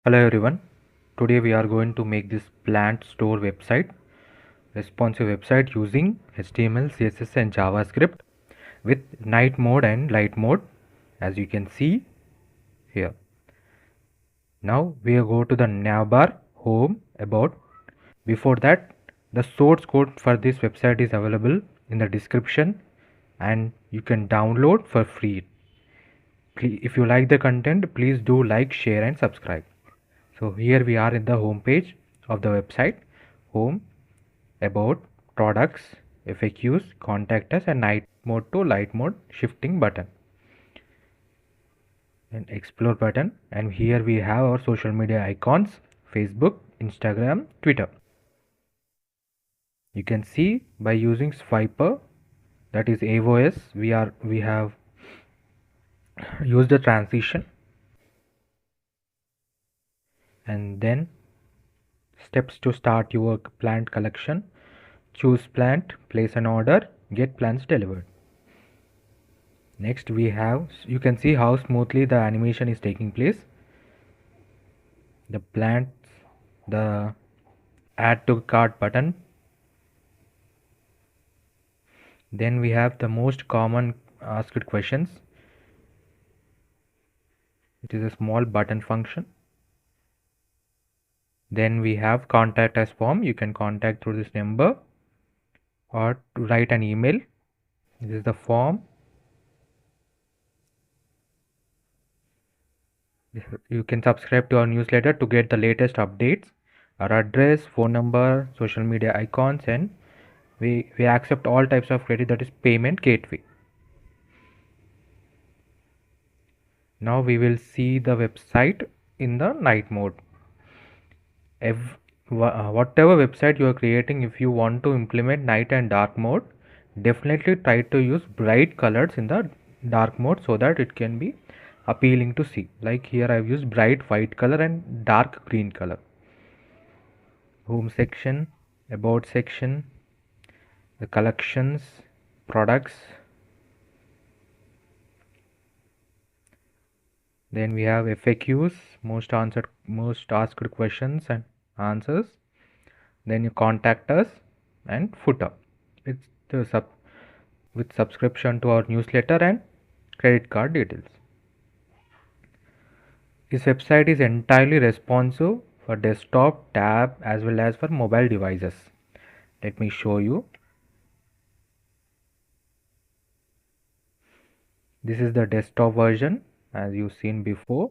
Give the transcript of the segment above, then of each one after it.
Hello everyone. Today we are going to make this plant store website, responsive website using HTML, CSS and JavaScript with night mode and light mode as you can see here. Now we will go to the navbar, home, about. Before that, the source code for this website is available in the description and you can download for free. If you like the content, please do like, share and subscribe. So here we are in the home page of the website. Home, about, products, FAQs, contact us and night mode to light mode shifting button and explore button, and here we have our social media icons: Facebook, Instagram, Twitter. You can see by using swiper, that is AOS, we have used the transition. And then steps to start your plant collection: choose plant, place an order, get plants delivered. Next we have, you can see how smoothly the animation is taking place. The plants, the add to cart button. Then we have the most common asked questions. It is a small button function. Then we have contact us form. You can contact through this number or to write an email. This is the form. You can subscribe to our newsletter to get the latest updates. Our address, phone number, social media icons, and we accept all types of credit, that is payment gateway. Now we will see the website in the night mode. Whatever website you are creating, if you want to implement night and dark mode, definitely try to use bright colors in the dark mode so that it can be appealing to see. Like here I've used bright white color and dark green color. Home section, about section, the collections, products. Then we have FAQs, most asked questions and answers. Then you contact us, and footer. It's the with subscription to our newsletter and credit card details. This website is entirely responsive for desktop, tab as well as for mobile devices. Let me show you. This is the desktop version as you've seen before.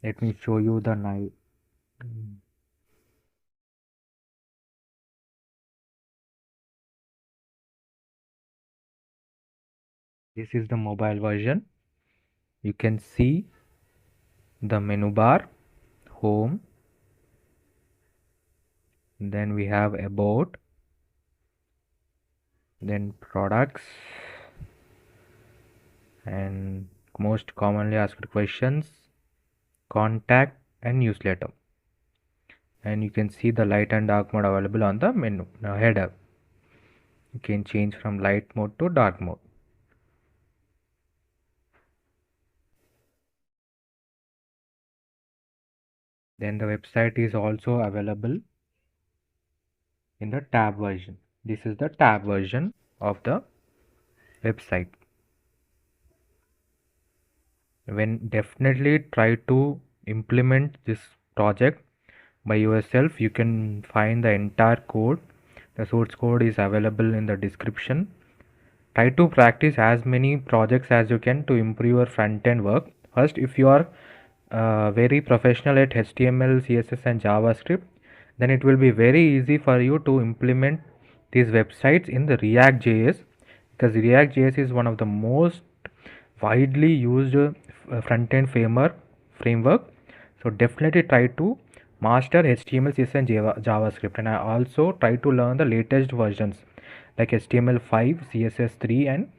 Let me show you the night. This is the mobile version. You can see the menu bar, home, then we have about, then products, and most commonly asked questions, contact and newsletter. And you can see the light and dark mode available on the menu. Now header, you can change from light mode to dark mode. Then the website is also available in the tab version. This is the tab version of the website. When definitely try to implement this project by yourself. You can find the entire code. The source code is available in the description. Try to practice as many projects as you can to improve your front end work. First, if you are very professional at HTML, CSS and JavaScript, then it will be very easy for you to implement these websites in the React.js, because React.js is one of the most widely used front-end framework. So definitely try to master HTML, CSS and JavaScript, and I also try to learn the latest versions like HTML5, CSS3 and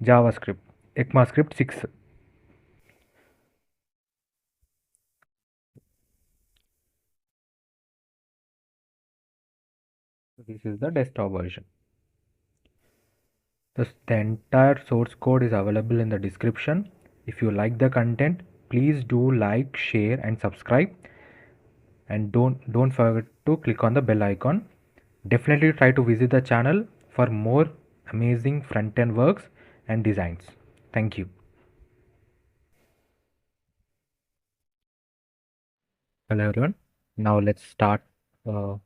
JavaScript, ECMAScript 6. This is the desktop version. The entire source code is available in the description. If you like the content, please do like, share, and subscribe. And don't forget to click on the bell icon. Definitely try to visit the channel for more amazing front-end works and designs. Thank you. Hello everyone. Now let's start uh,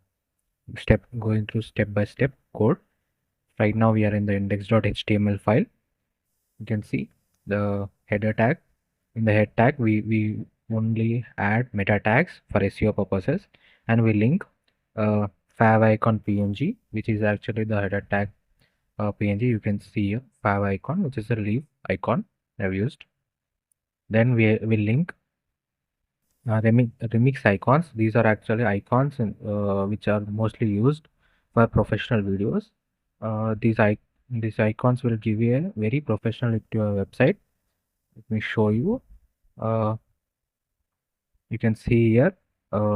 going through step by step code. Right now we are in the index.html file. You can see the header tag. In the head tag, we only add meta tags for SEO purposes, and we link fav icon png, which is actually the header tag png. You can see a fav icon, which is a leaf icon I've used. Then we link remix icons. These are actually icons which are mostly used for professional videos. These icons will give you a very professional look to your website. Let me show you. Uh, you can see here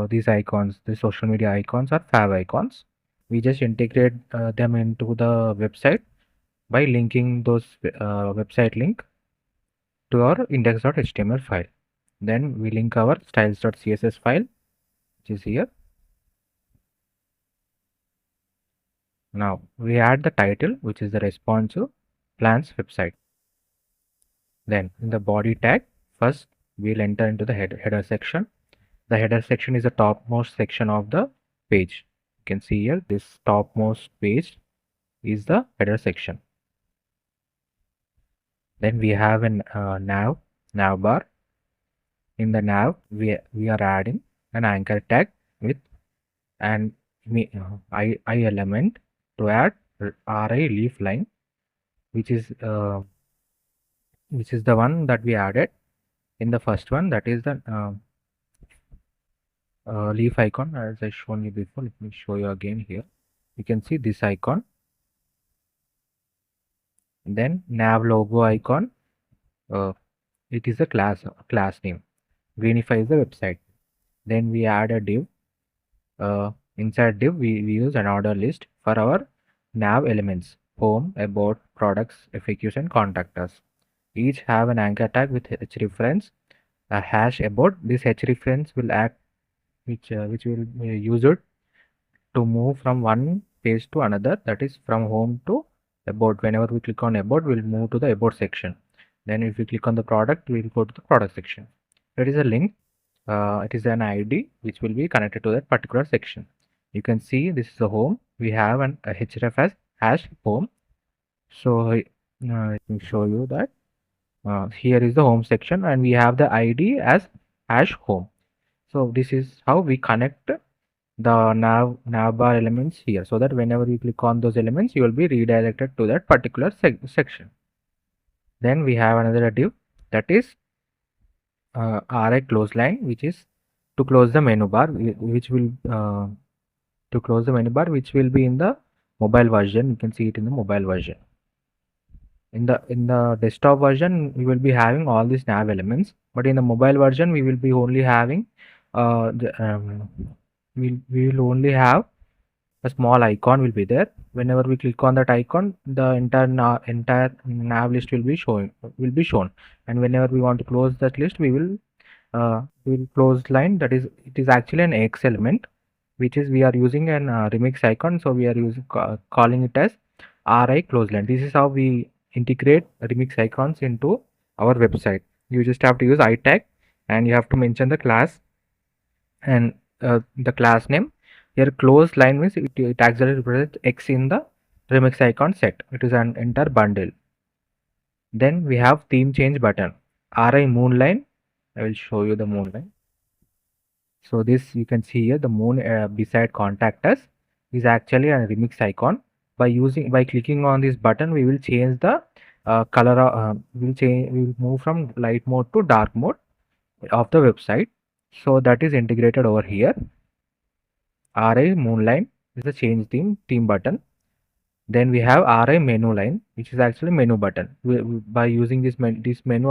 these icons, the social media icons are fav icons. We just integrate them into the website by linking those website link to our index.html file. Then we link our styles.css file, which is here. Now we add the title, which is the responsive plans website. Then in the body tag, first we'll enter into the header section. The header section is the topmost section of the page. You can see here this topmost page is the header section. Then we have an nav bar. In the nav, we are adding an anchor tag with an I element to add RI leaf line, which is the one that we added in the first one. That is the leaf icon, as I shown you before. Let me show you again here. You can see this icon. Then nav logo icon. It is a class name. Greenify is the website. Then we add a div. Inside div we use an order list for our nav elements: home, about, products, FAQs, and contact us. Each have an anchor tag with hrefs, a hash about. This hrefs will act which will use it to move from one page to another, that is from home to about. Whenever we click on about, we'll move to the about section. Then if we click on the product, we'll go to the product section. It is a link. It is an ID which will be connected to that particular section. You can see this is the home. We have a href as hash home. So let me show you that. Here is the home section, and we have the ID as hash home. So this is how we connect the nav bar elements here, so that whenever you click on those elements, you will be redirected to that particular section. Then we have another div, that is RI close line, which is to close the menu bar, which will be in the mobile version. You can see it in the mobile version. In the desktop version, we will be having all these nav elements, but in the mobile version, we will be only having we will only have a small icon will be there. Whenever we click on that icon, the entire nav list will be shown, and whenever we want to close that list, we will close line. That is, it is actually an X element, which is we are using an remix icon, so we are using calling it as RI close line. This is how we integrate remix icons into our website. You just have to use I tag, and you have to mention the class and the class name. Here closed line means it actually represents X in the remix icon set. It is an entire bundle. Then we have theme change button, RI moonline. I will show you the moonline. So this, you can see here the moon beside contact us is actually a remix icon. By clicking on this button, we will change the color. We will move from light mode to dark mode of the website. So that is integrated over here. RI moonline is the change theme button. Then we have RI menu line, which is actually menu button. By using this menu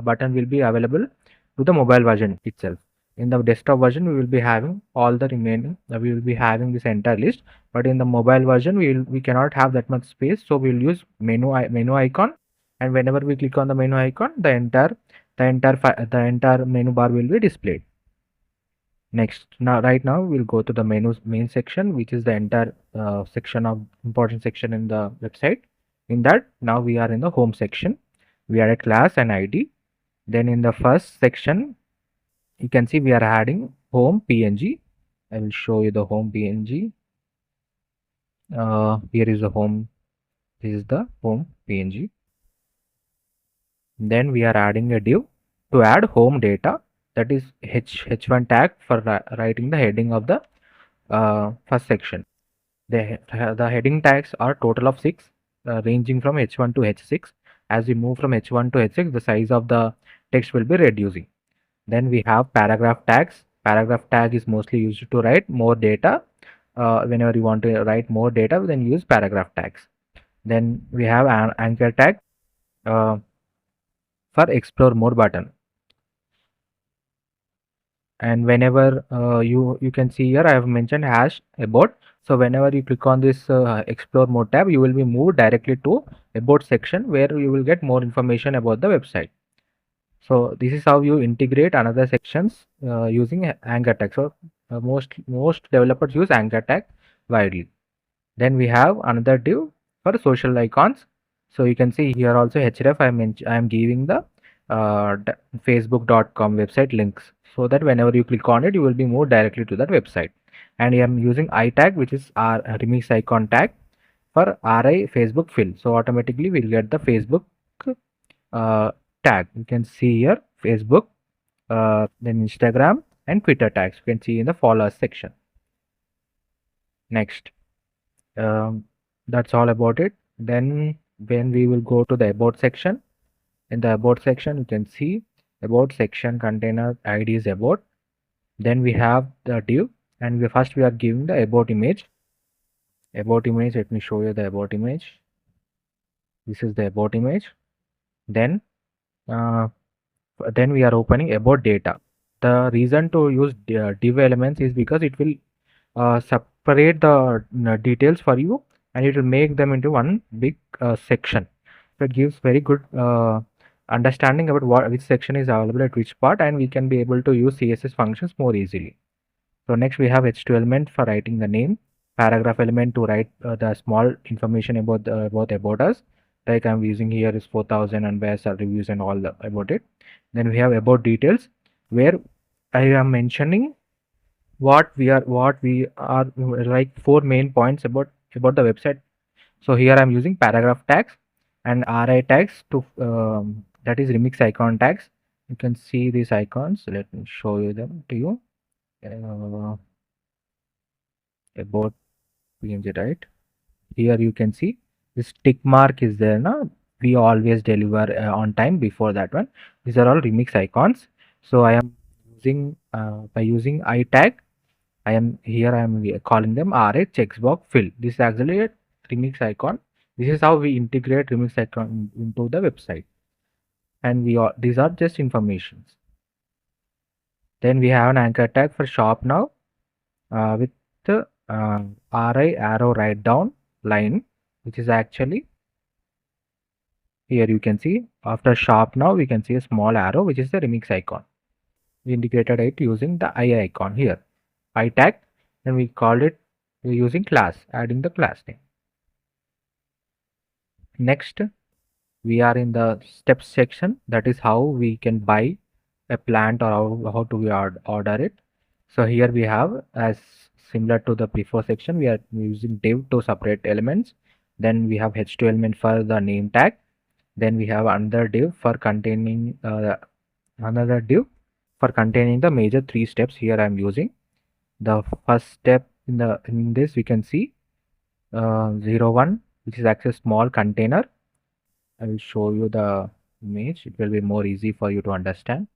button will be available to the mobile version itself. In the desktop version, we will be having all the remaining. We will be having this entire list, but in the mobile version we cannot have that much space, so we'll use menu icon, and whenever we click on the menu icon, the entire menu bar will be displayed. Next, right now we'll go to the main section, which is the entire section of important section in the website. In that, now we are in the home section. We add a class and ID. Then in the first section, you can see we are adding home PNG. I will show you the home PNG. Here is the home. This is the home PNG. Then we are adding a div to add home data, that is h1 tag for writing the heading of the first section. The heading tags are total of 6, ranging from h1 to h6. As we move from h1 to h6, the size of the text will be reducing. Then we have paragraph tags. Paragraph tag is mostly used to write more data. Whenever you want to write more data, then use paragraph tags. Then we have an anchor tag uh, for explore more button. And whenever you can see here, I have mentioned hash about. So whenever you click on this explore more tab, you will be moved directly to about section, where you will get more information about the website. So this is how you integrate another sections using anchor tag. So most developers use anchor tag widely. Then we have another div for social icons. So you can see here also href I am giving the facebook.com website links, so that whenever you click on it, you will be moved directly to that website. And I am using I tag, which is our remix icon tag for RI Facebook fill. So automatically we'll get the Facebook tag. You can see here Facebook, then Instagram and Twitter tags. You can see in the followers section. Next, that's all about it. Then when we will go to the about section, in the about section you can see about section container ID is about. Then we have the div, and we are giving the about image. About image, let me show you the about image. This is the about image. Then we are opening about data. The reason to use div elements is because it will separate the details for you, and it will make them into one big section. So it gives very good understanding about which section is available at which part, and we can be able to use CSS functions more easily. So next we have h2 element for writing the name, paragraph element to write the small information about us, like I'm using here is 4000 and where's our reviews and all about it. Then we have about details, where I am mentioning what we are like 4 main points about the website. So here I'm using paragraph tags and RI tags to that is remix icon tags. You can see these icons. Let me show you them to you. About PNG, right? Here you can see this tick mark is there now. We always deliver on time. Before that one, these are all remix icons. So I am using by using I tag, I am calling them RA checkbox fill. This is actually a remix icon. This is how we integrate remix icon into the website, and these are just informations. Then we have an anchor tag for shop now with the RI arrow right down line, which is actually here you can see after shop now we can see a small arrow, which is the remix icon. We integrated it using the I icon here, I tag, and we called it using class, adding the class name. Next, we are in the steps section. That is how we can buy a plant, or how to we order it. So here we have, as similar to the before section, we are using div to separate elements. Then we have h2 element for the name tag. Then we have another div for containing the major 3 steps. Here I am using the first step in this. We can see 01, which is actually a small container. I will show you the image. It will be more easy for you to understand.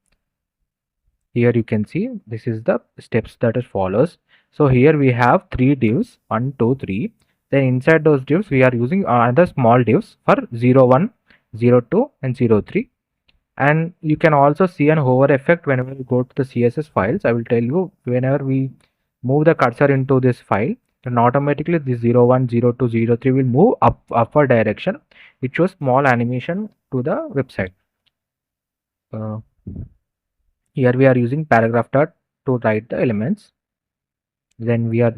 Here you can see this is the steps that it follows. So here we have 3 divs, 1, 2, 3. Then inside those divs we are using other small divs for 01, 02 and 03. And you can also see an hover effect whenever you go to the CSS files. I will tell you, whenever we move the cursor into this file, then automatically this 01, 02, 03 will move upward direction. It shows small animation to the website. Uh, Here we are using paragraph dot to write the elements. Then we are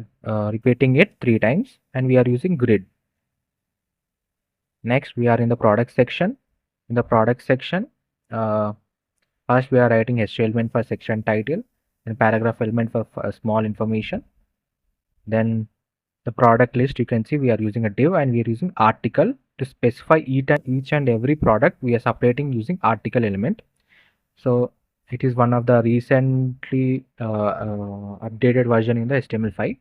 repeating it 3 times, and we are using grid. Next, we are in the product section. In the product section, uh, first we are writing HTML element for section title and paragraph element for small information. Then the product list, you can see we are using a div, and we are using article to specify each and every product we are separating using article element. So it is one of the recently updated version in the HTML5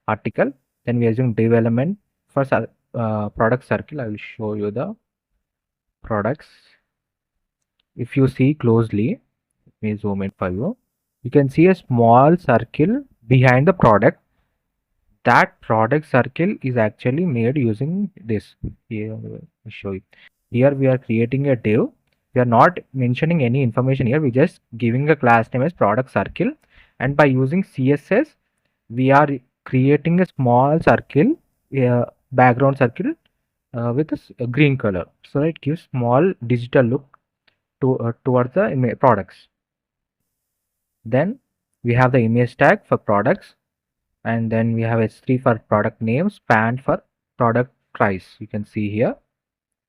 article. Then we are using div element for product circle. I will show you the products. If you see closely, let me zoom in for you. You can see a small circle behind the product. That product circle is actually made using this. Here, I will show you. Here we are creating a div. We are not mentioning any information here. We're just giving a class name as product circle. And by using CSS, we are creating a small circle, background circle with a green color. So it gives small digital look towards the products. Then we have the image tag for products, and then we have h3 for product name, span for product price. You can see here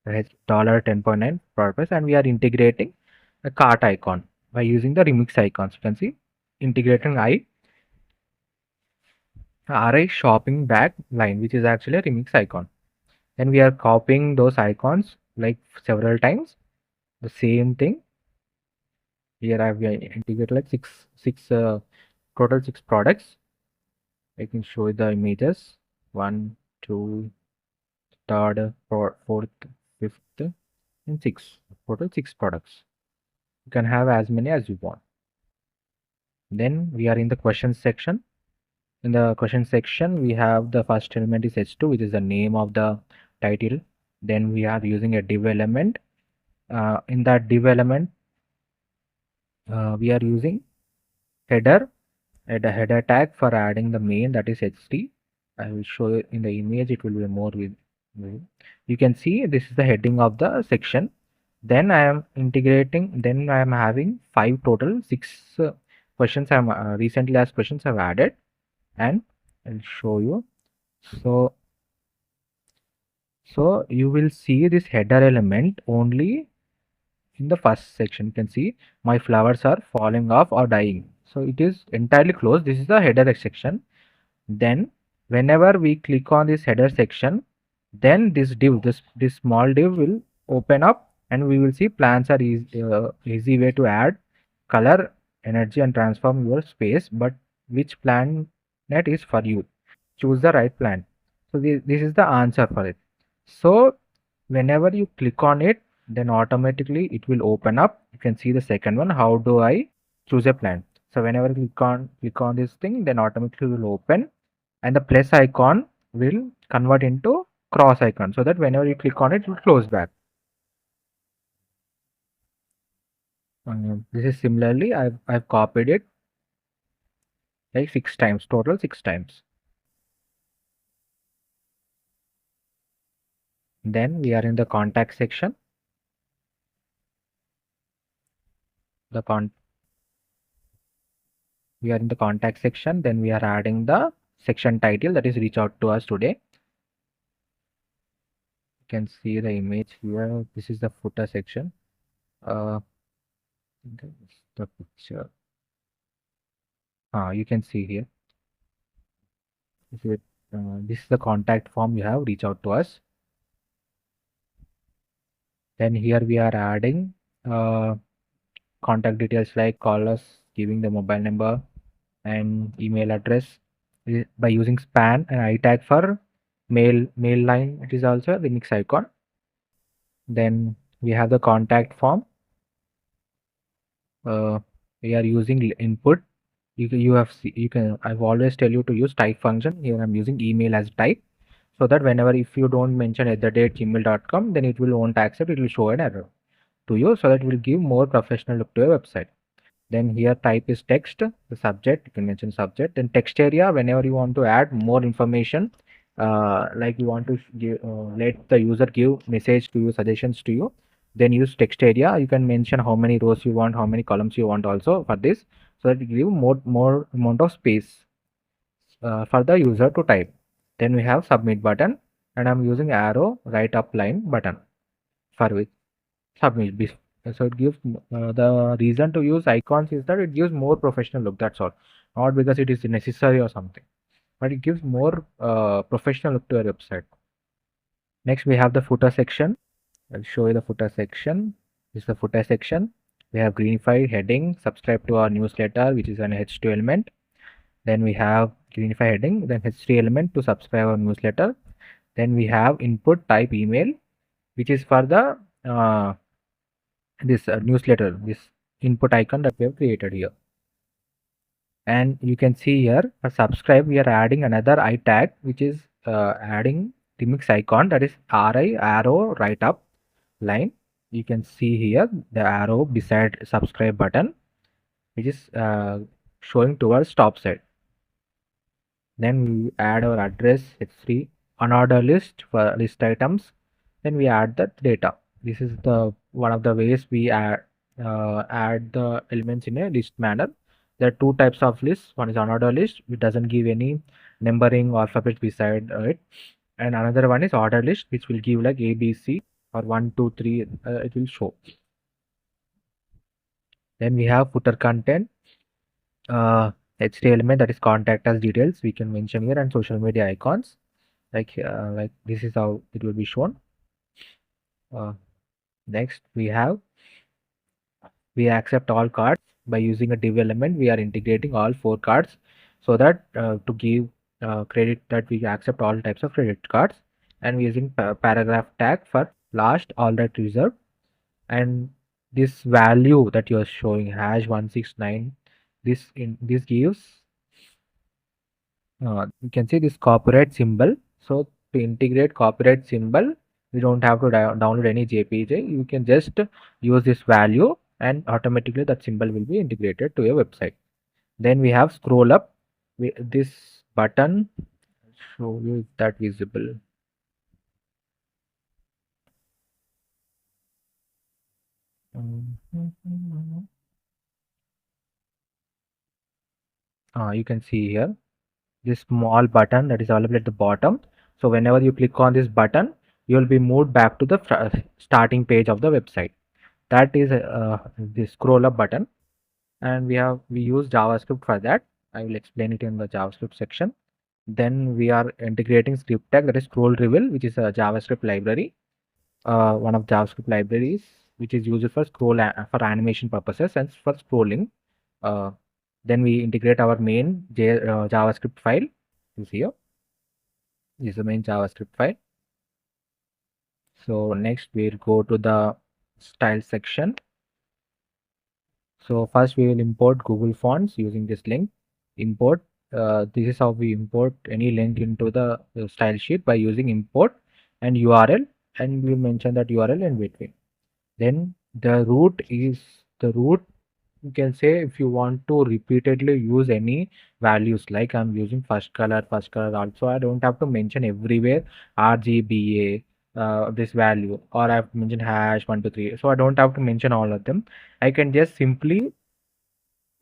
it's $10.9 price, and we are integrating a cart icon by using the remix icons. You can see integrating RI shopping bag line, which is actually a remix icon. Then we are copying those icons like several times. The same thing here. I have integrated like total six products. I can show you the images: one, two, third, fourth, fifth, and six. Total 6 products. You can have as many as you want. Then we are in the question section. In the question section, we have the first element is h2, which is the name of the title. Then we are using a div element. In that div element, we are using header and a header tag for adding the main, that is h3. I will show you in the image. It will be more with. You can see this is the heading of the section. Then I am integrating. Then I am having 5 total 6 questions. I am recently asked questions I've added, and I'll show you. So you will see this header element only in the first section. You can see my flowers are falling off or dying. So it is entirely closed. This is the header section. Then whenever we click on this header section, then this div, this small div will open up, and we will see plans are easy way to add color, energy, and transform your space. But which planet is for you? Choose the right plan. So this is the answer for it. So whenever you click on it, then automatically it will open up. You can see the second one. How do I choose a plan? So whenever you click on this thing, then automatically it will open, and the plus icon will convert into cross icon, so that whenever you click on it, it will close back. This is similarly I've copied it like 6 times, total 6 times. Then we are in the contact section. We are in the contact section. Then we are adding the section title, that is reach out to us today. You can see the image here. This is the footer section. The picture. You can see here. This is the contact form you have, reach out to us. Then here we are adding contact details like call us, giving the mobile number and email address by using span and I tag for mail line. It is also a remix icon. Then we have the contact form. We are using input. I've always tell you to use type function. Here I'm using email as type, so that whenever if you don't mention @gmail.com, then it will won't accept. It will show an error to you, so that it will give more professional look to your website. Then here type is text, the subject, you can mention subject. Then text area, whenever you want to add more information, like you want to give, let the user give message to you, suggestions to you, then use text area. You can mention how many rows you want, how many columns you want also for this, so that it give more amount of space for the user to type. Then we have submit button, and I'm using arrow right up line button for which submit. So it gives the reason to use icons is that it gives more professional look. That's all, not because it is necessary or something, but it gives more professional look to your website. Next, we have the footer section. I'll show you the footer section. This is the footer section. We have greenify heading, subscribe to our newsletter, which is an H2 element. Then we have greenify heading, then H3 element to subscribe our newsletter. Then we have input type email, which is for the this newsletter, this input icon that we have created here. And you can see here for subscribe, we are adding another I tag, which is adding remix icon, that is RI, arrow right up line. You can see here the arrow beside subscribe button, which is showing towards top side. Then we add our address H3 unordered list for list items. Then we add the data. This is the one of the ways we add the elements in a list manner. There are two types of lists. One is unordered list, which doesn't give any numbering or alphabet beside it, and another one is ordered list, which will give like A, B, C or 1, 2, 3. It will show. Then we have footer content. H3 element, that is contact us details, we can mention here, and social media icons. Like this is how it will be shown. Next we accept all cards. By using a div element, we are integrating all 4 cards, so that to give credit, that we accept all types of credit cards. And we're using paragraph tag for last, all that reserved. And this value that you are showing, hash 169, this gives you can see this copyright symbol. So to integrate copyright symbol, you don't have to download any JPG. You can just use this value, and automatically that symbol will be integrated to your website. Then we have scroll up. This button, show you that visible. You can see here this small button that is available at the bottom. So whenever you click on this button, you will be moved back to the starting page of the website. That is the scroll up button, and we use JavaScript for that. I will explain it in the JavaScript section. Then we are integrating script tag, that is scroll reveal, which is a JavaScript library, one of JavaScript libraries which is used for for animation purposes and for scrolling. Uh, then we integrate our main JavaScript file. Is here. This is the main JavaScript file. So next we'll go to the style section. So first we will import Google Fonts using this link. Import. This is how we import any link into the style sheet, by using import and URL, and we mention that URL in between. Then the root is the root. You can say if you want to repeatedly use any values, like I'm using first color also, I don't have to mention everywhere RGBA this value, or I've mentioned hash 123, so I don't have to mention all of them. I can just simply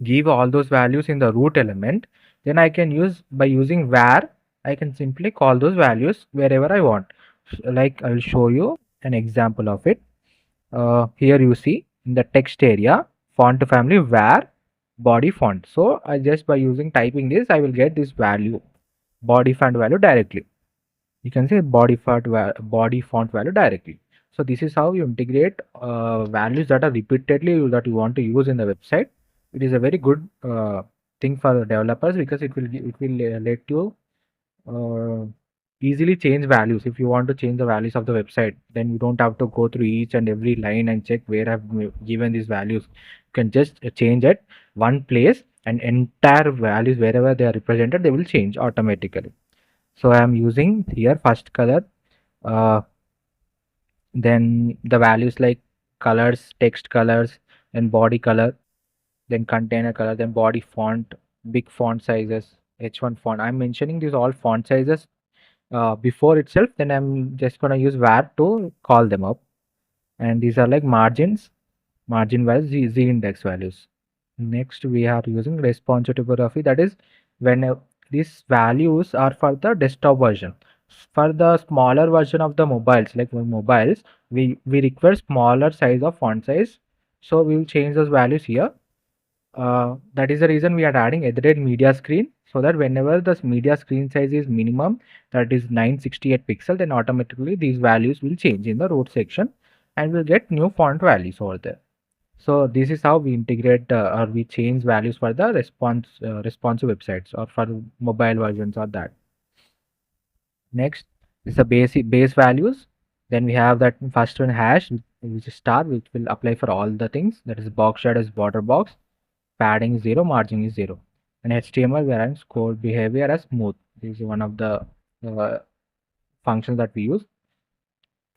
give all those values in the root element. Then I can use, by using var, I can simply call those values wherever I want. Like I will show you an example of it. Here you see in the text area, font family var body font. So I just, by using typing this, I will get this value, body font value directly. You can say body font value directly. So this is how you integrate values that are repeatedly that you want to use in the website. It is a very good thing for developers, because it will let you uh, easily change values. If you want to change the values of the website, then you don't have to go through each and every line and check where I've given these values. You can just change at one place, and entire values wherever they are represented, they will change automatically. So I am using here first color, uh, then the values like colors, text colors, and body color. then container color, then body font, big font sizes, H1 font. I'm mentioning these all font sizes before itself, then I'm just gonna use var to call them up. And these are like margins, margin values, z index values. Next, we are using responsive typography. That is when these values are for the desktop version. For the smaller version of the mobiles, like mobiles, we require smaller size of font size. So we will change those values here. That is the reason we are adding edited media screen, so that whenever the media screen size is minimum, that is 968 pixel, then automatically these values will change in the root section and we'll get new font values over there. So this is how we integrate or we change values for the responsive websites or for mobile versions or that. Next is the base values. Then we have that first one hash, which is star, which will apply for all the things. That is box shadow is border box, padding is 0, margin is 0. And HTML we are having scroll behavior as smooth. This is one of the uh, functions that we use.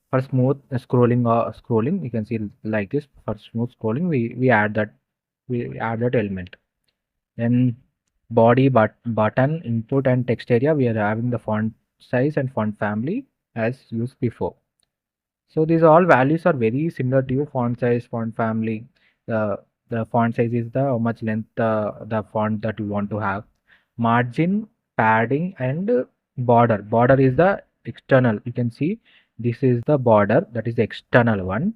For smooth scrolling, you can see like this. For smooth scrolling, we add that element. Then body button input and text area, we are having the font size and font family as used before. So these all values are very similar to your font size, font family. The font size is the how much length the font that you want to have. Margin, padding, and border. Border is the external. You can see this is the border, that is the external one.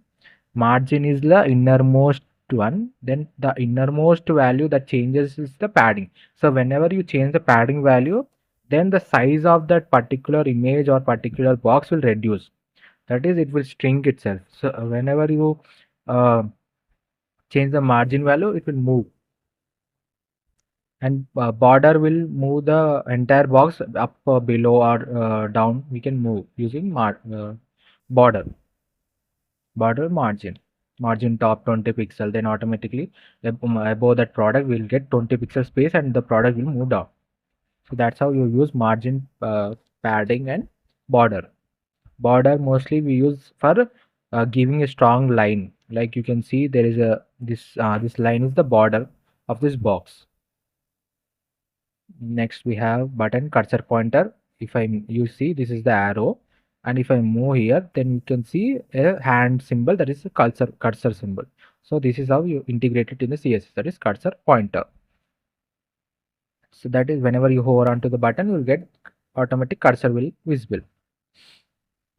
Margin is the innermost one. Then the innermost value that changes is the padding. So whenever you change the padding value, then the size of that particular image or particular box will reduce. That is, it will shrink itself. So whenever you uh, change the margin value, it will move. And border will move the entire box up, below, or down. We can move using border margin top 20 pixel. Then automatically above that product will get 20 pixel space and the product will move down. So that's how you use margin, padding, and border. Border mostly we use for giving a strong line. Like you can see, there is a this line is the border of this box. Next we have button cursor pointer. If you see, this is the arrow, and if I move here, then you can see a hand symbol, that is a cursor symbol. So this is how you integrate it in the CSS, that is cursor pointer. So that is whenever you hover onto the button, you will get automatic cursor will visible.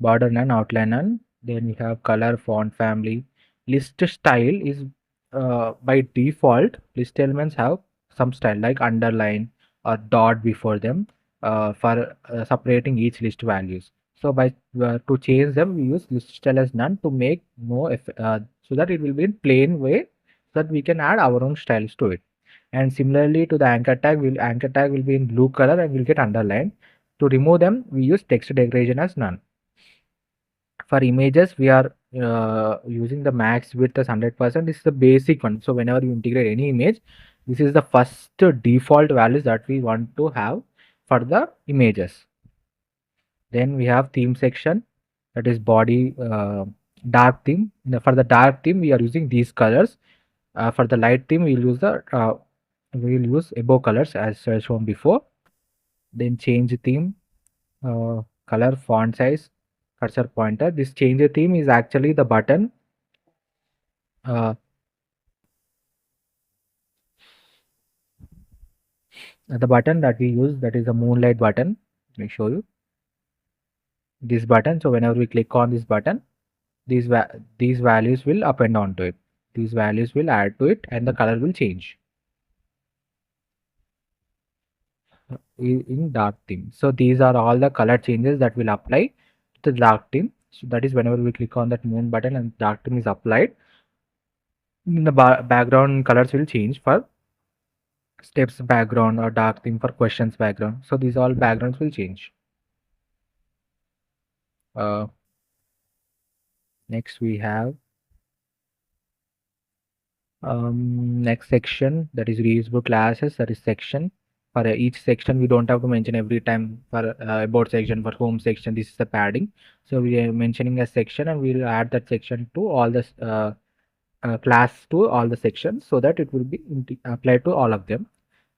Border none, outline none. Then we have color, font family. List style is by default, list elements have some style like underline or dot before them for separating each list values. So by to change them, we use list style as none to make so that it will be in plain way, so that we can add our own styles to it. And similarly to the anchor tag will be in blue color and will get underlined. To remove them, we use text decoration as none. For images, we are using the max width as 100%. This is the basic one. So whenever you integrate any image, this is the first default values that we want to have for the images. Then we have theme section, that is body, dark theme. For the dark theme, we are using these colors. For the light theme, we will use above colors as shown before. Then change theme, color, font size, cursor pointer. This change theme is actually the button. The button that we use, that is a moonlight button. Let me show you this button. So whenever we click on this button, these values will append onto it. These values will add to it, and the color will change in dark theme. So these are all the color changes that will apply to the dark theme. So that is whenever we click on that moon button and dark theme is applied, the background colors will change for steps background or dark theme for questions background. So these all backgrounds will change. Uh, Next we have next section, that is reusable classes, that is section. For each section, we don't have to mention every time. For about section, for home section, this is the padding. So we are mentioning a section and we'll add that section to all the class to all the sections so that it will be applied to all of them.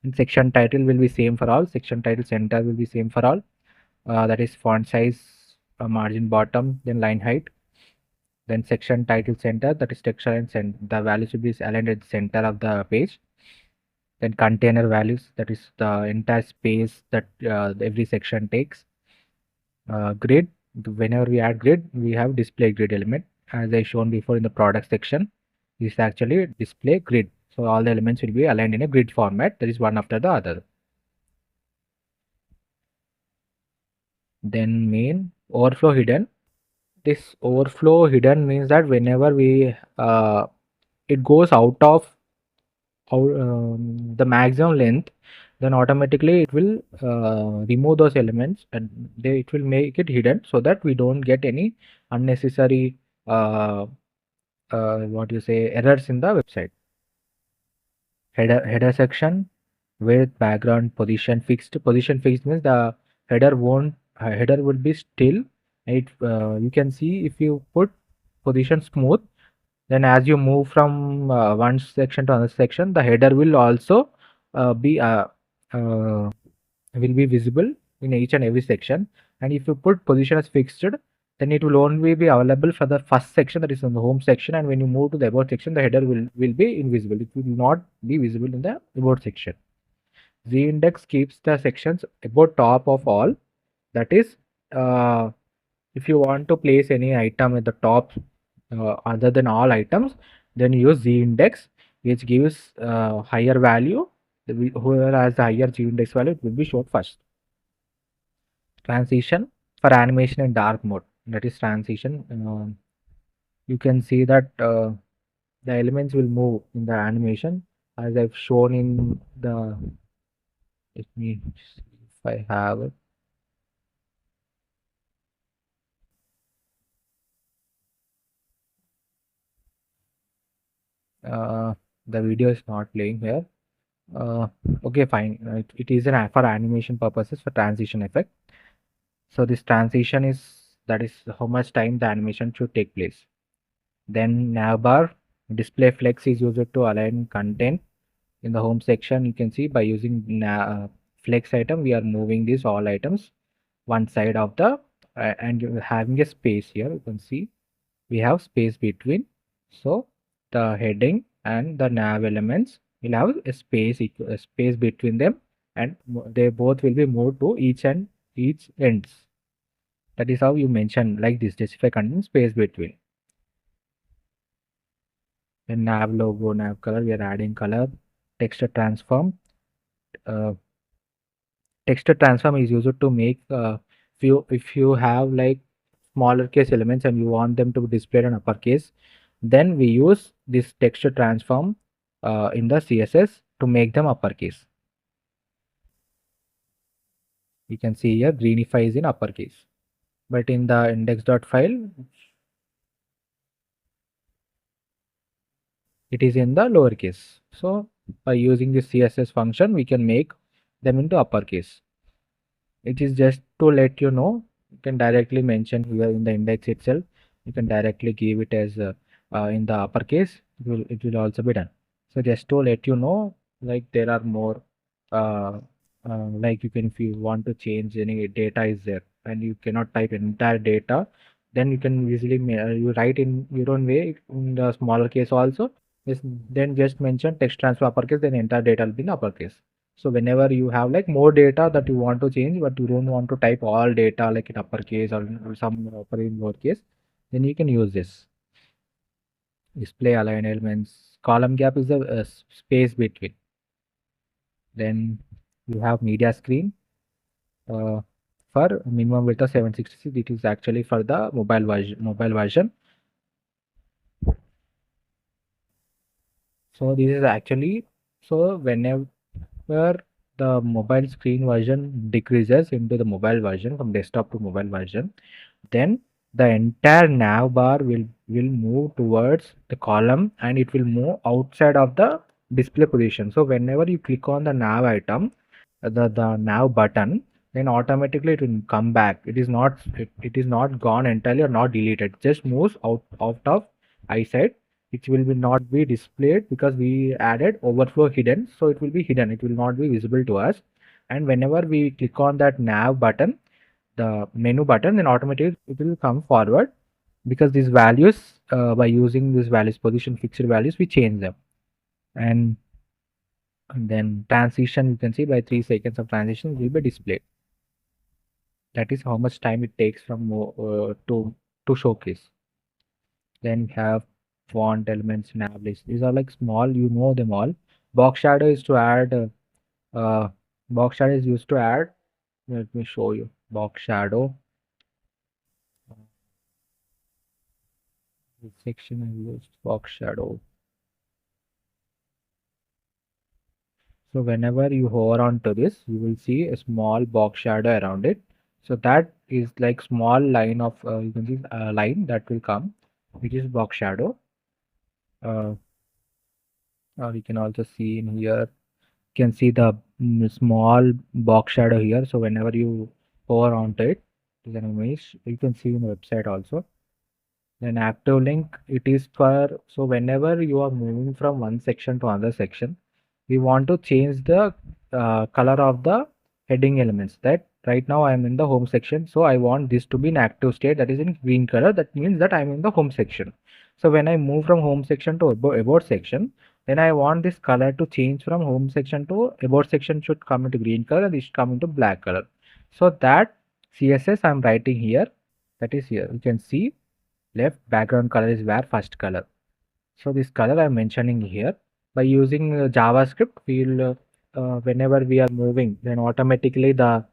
And section title will be same for all. Section title center will be same for all. That is font size, margin bottom, then line height. Then section title center, that is texture and the values will be aligned at the center of the page. Then container values, that is the entire space that every section takes. Grid, whenever we add grid, we have display grid element. As I shown before in the product section, this is actually display grid. So all the elements will be aligned in a grid format, that is one after the other. Then main overflow hidden. This overflow hidden means that whenever we it goes out of the maximum length, then automatically it will remove those elements and it will make it hidden so that we don't get any unnecessary what you say errors in the website. Header section with background position fixed. Position fixed means the header won't header will be still. It you can see if you put position smooth, then as you move from one section to another section, the header will also be will be visible in each and every section. And if you put position as fixed, then it will only be available for the first section, that is in the home section, and when you move to the about section, the header will be invisible. It will not be visible in the about section. Z index keeps the sections about top of all. That is, if you want to place any item at the top other than all items, then use Z index, which gives higher value. Whoever has the higher Z index value, it will be shown first. Transition for animation in dark mode, that is transition. You can see that the elements will move in the animation as I've shown in the, let me see if I have it. The video is not playing here. Okay, fine. It is an for animation purposes for transition effect. So this transition is, that is how much time the animation should take place. Then navbar display flex is used to align content in the home section. You can see by using flex item, we are moving these all items one side of the and having a space here. You can see we have space between. So the heading and the nav elements will have a space between them, and they both will be moved to each ends. That is how you mention like this, justify content space between. Then nav logo, nav color, we are adding color. Texture transform. Uh, Texture transform is used to make if you have like smaller case elements and you want them to be displayed in uppercase, then we use this texture transform in the CSS to make them uppercase. You can see here greenify is in uppercase, but in the index.file it is in the lowercase. So by using this CSS function, we can make them into uppercase. It is just to let you know. You can directly mention here in the index itself. You can directly give it as in the uppercase. It will also be done. So just to let you know, like there are more like you can, if you want to change any data is there and you cannot type entire data, then you can easily you write in your own way in the smaller case also. Then just mention text transfer uppercase, then entire data will be in uppercase. So whenever you have like more data that you want to change, but you don't want to type all data like in uppercase or some upper in lowercase, then you can use this. Display align elements. Column gap is the space between. Then you have media screen for minimum width of 766. It is actually for the mobile version. So this is actually, so whenever the mobile screen version decreases into the mobile version from desktop to mobile version, then the entire nav bar will move towards the column and it will move outside of the display position. So whenever you click on the nav item, the nav button, then automatically it will come back. It is not gone entirely or not deleted. It just moves out of eyesight. which will be not be displayed because we added overflow hidden, so it will be hidden, it will not be visible to us. And whenever we click on that nav button, the menu button, then automatically it will come forward, because these values, by using these values, position fixed values, we change them. And then transition, you can see by 3 seconds of transition will be displayed. That is how much time it takes from to showcase. Then we have font elements, nav list. These are like small, you know them all. Box shadow is to add. Uh, Box shadow is used to add. Let me show you. Box shadow. This section is used box shadow. So whenever you hover onto this, you will see a small box shadow around it. So that is like small line of, you can see a line that will come, which is box shadow. Uh, or you can also see in here, you can see the small box shadow here. So whenever you hover onto it, is an image. You can see in the website also. Then active link, it is for, so whenever you are moving from one section to another section, we want to change the color of the heading elements. That right now I am in the home section, so I want this to be in active state, that is in green color. That means that I am in the home section. So when I move from home section to about section, then I want this color to change from home section to about section, should come into green color, this should come into black color. So that CSS I'm writing here, that is here. You can see left background color is where first color. So this color I'm mentioning here. By using JavaScript, we'll whenever we are moving, then automatically the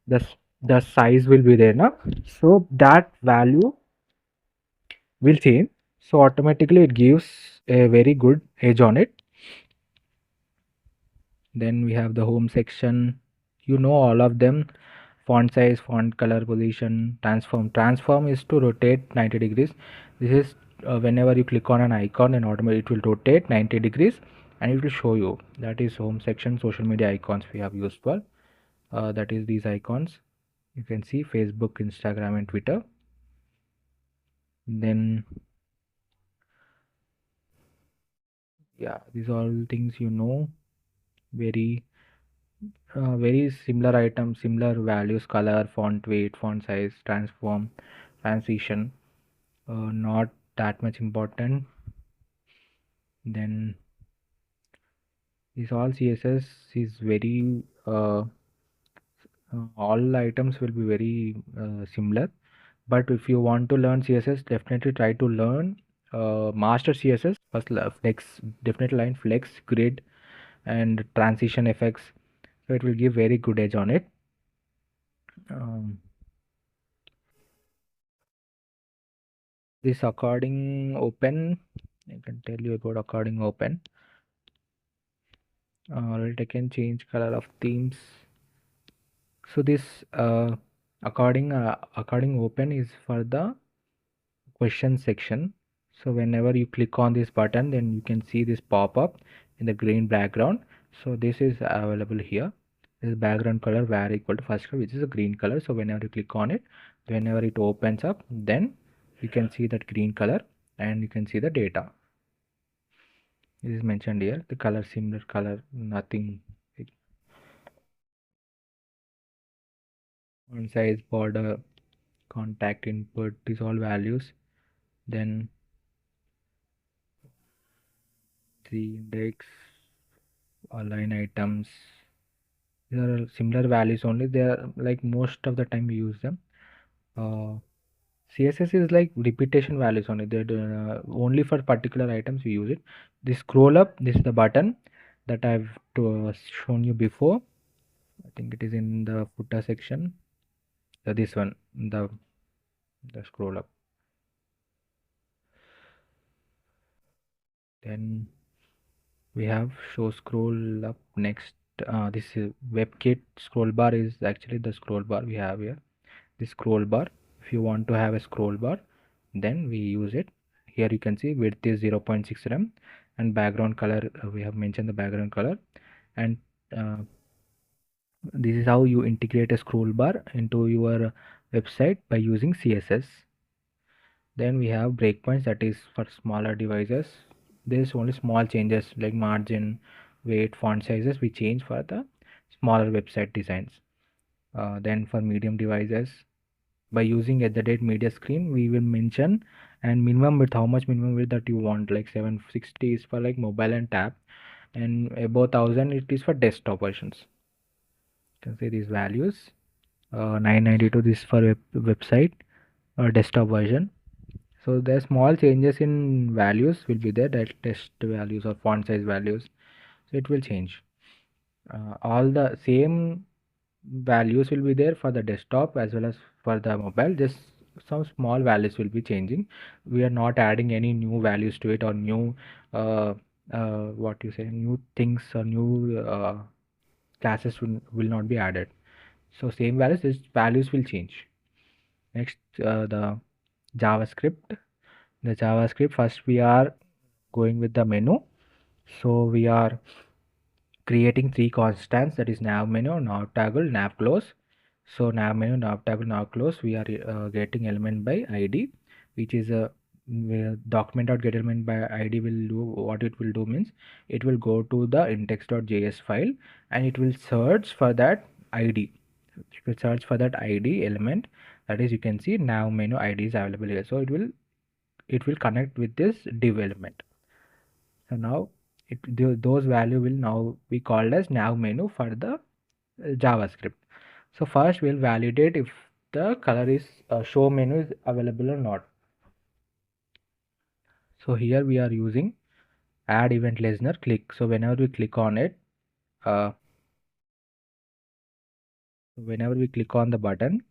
the size will be there now. So that value will change. So automatically it gives a very good edge on it. Then we have the home section. You know all of them. Font size, font color, position, transform. Transform is to rotate 90 degrees. This is whenever you click on an icon, and automatically it will rotate 90 degrees and it will show you. That is home section. Social media icons we have used for. That is these icons. You can see Facebook, Instagram, and Twitter. Then yeah, these are all things you know. Very very similar items, similar values, color, font weight, font size, transform, transition. Not that much important. Then this all CSS is very all items will be very similar. But if you want to learn CSS, definitely try to learn master CSS first. Flex, definitely line flex, grid, and transition effects. So it will give very good edge on it. Um, this according open, I can tell you about according open. Right, I can change color of themes. So this according open is for the question section. So whenever you click on this button, then you can see this pop up in the green background. So this is available here. This background color var equal to first color, which is a green color. So whenever you click on it, whenever it opens up, then you can see that green color and you can see the data. This is mentioned here. The color similar color, nothing. Font size, border, contact input, these all values. Then the index, line items, these are similar values only. They are like most of the time we use them. CSS is like repetition values only. They only for particular items we use it. This scroll up, this is the button that I've shown you before. I think it is in the footer section. This one, the scroll up. Then we have show scroll up next. This is WebKit scroll bar is actually the scroll bar we have here. This scroll bar, if you want to have a scroll bar, then we use it. Here you can see width is 0.6 rem and background color, we have mentioned the background color. And uh, this is how you integrate a scroll bar into your website by using CSS. Then we have breakpoints, that is for smaller devices. There's only small changes like margin, weight, font sizes we change for the smaller website designs. Then for medium devices, by using at the date media screen, we will mention and minimum width, how much minimum width that you want, like 760 is for like mobile and tab, and above 1000 it is for desktop versions. You can see these values. 992 this for website or desktop version. So the small changes in values will be there, that text values or font size values, so it will change. All the same values will be there for the desktop as well as for the mobile, just some small values will be changing. We are not adding any new values to it, or new uh, what you say, new things or new classes will not be added. So same values, these values will change. Next, the javascript. The javascript, first we are going with the menu. So we are creating three constants, that is nav menu, nav toggle, nav close. So nav menu, nav toggle, nav close, we are getting element by id, which is a document.get element by id will do, what it will do means it will go to the index.js file and it will search for that id. It will search for that id element, that is you can see nav menu id is available here, so it will connect with this div element. So now those value will now be called as nav menu for the JavaScript. So first we'll validate if the color is show menu is available or not. So here we are using add event listener click. So whenever we click on it, uh, whenever we click on the button,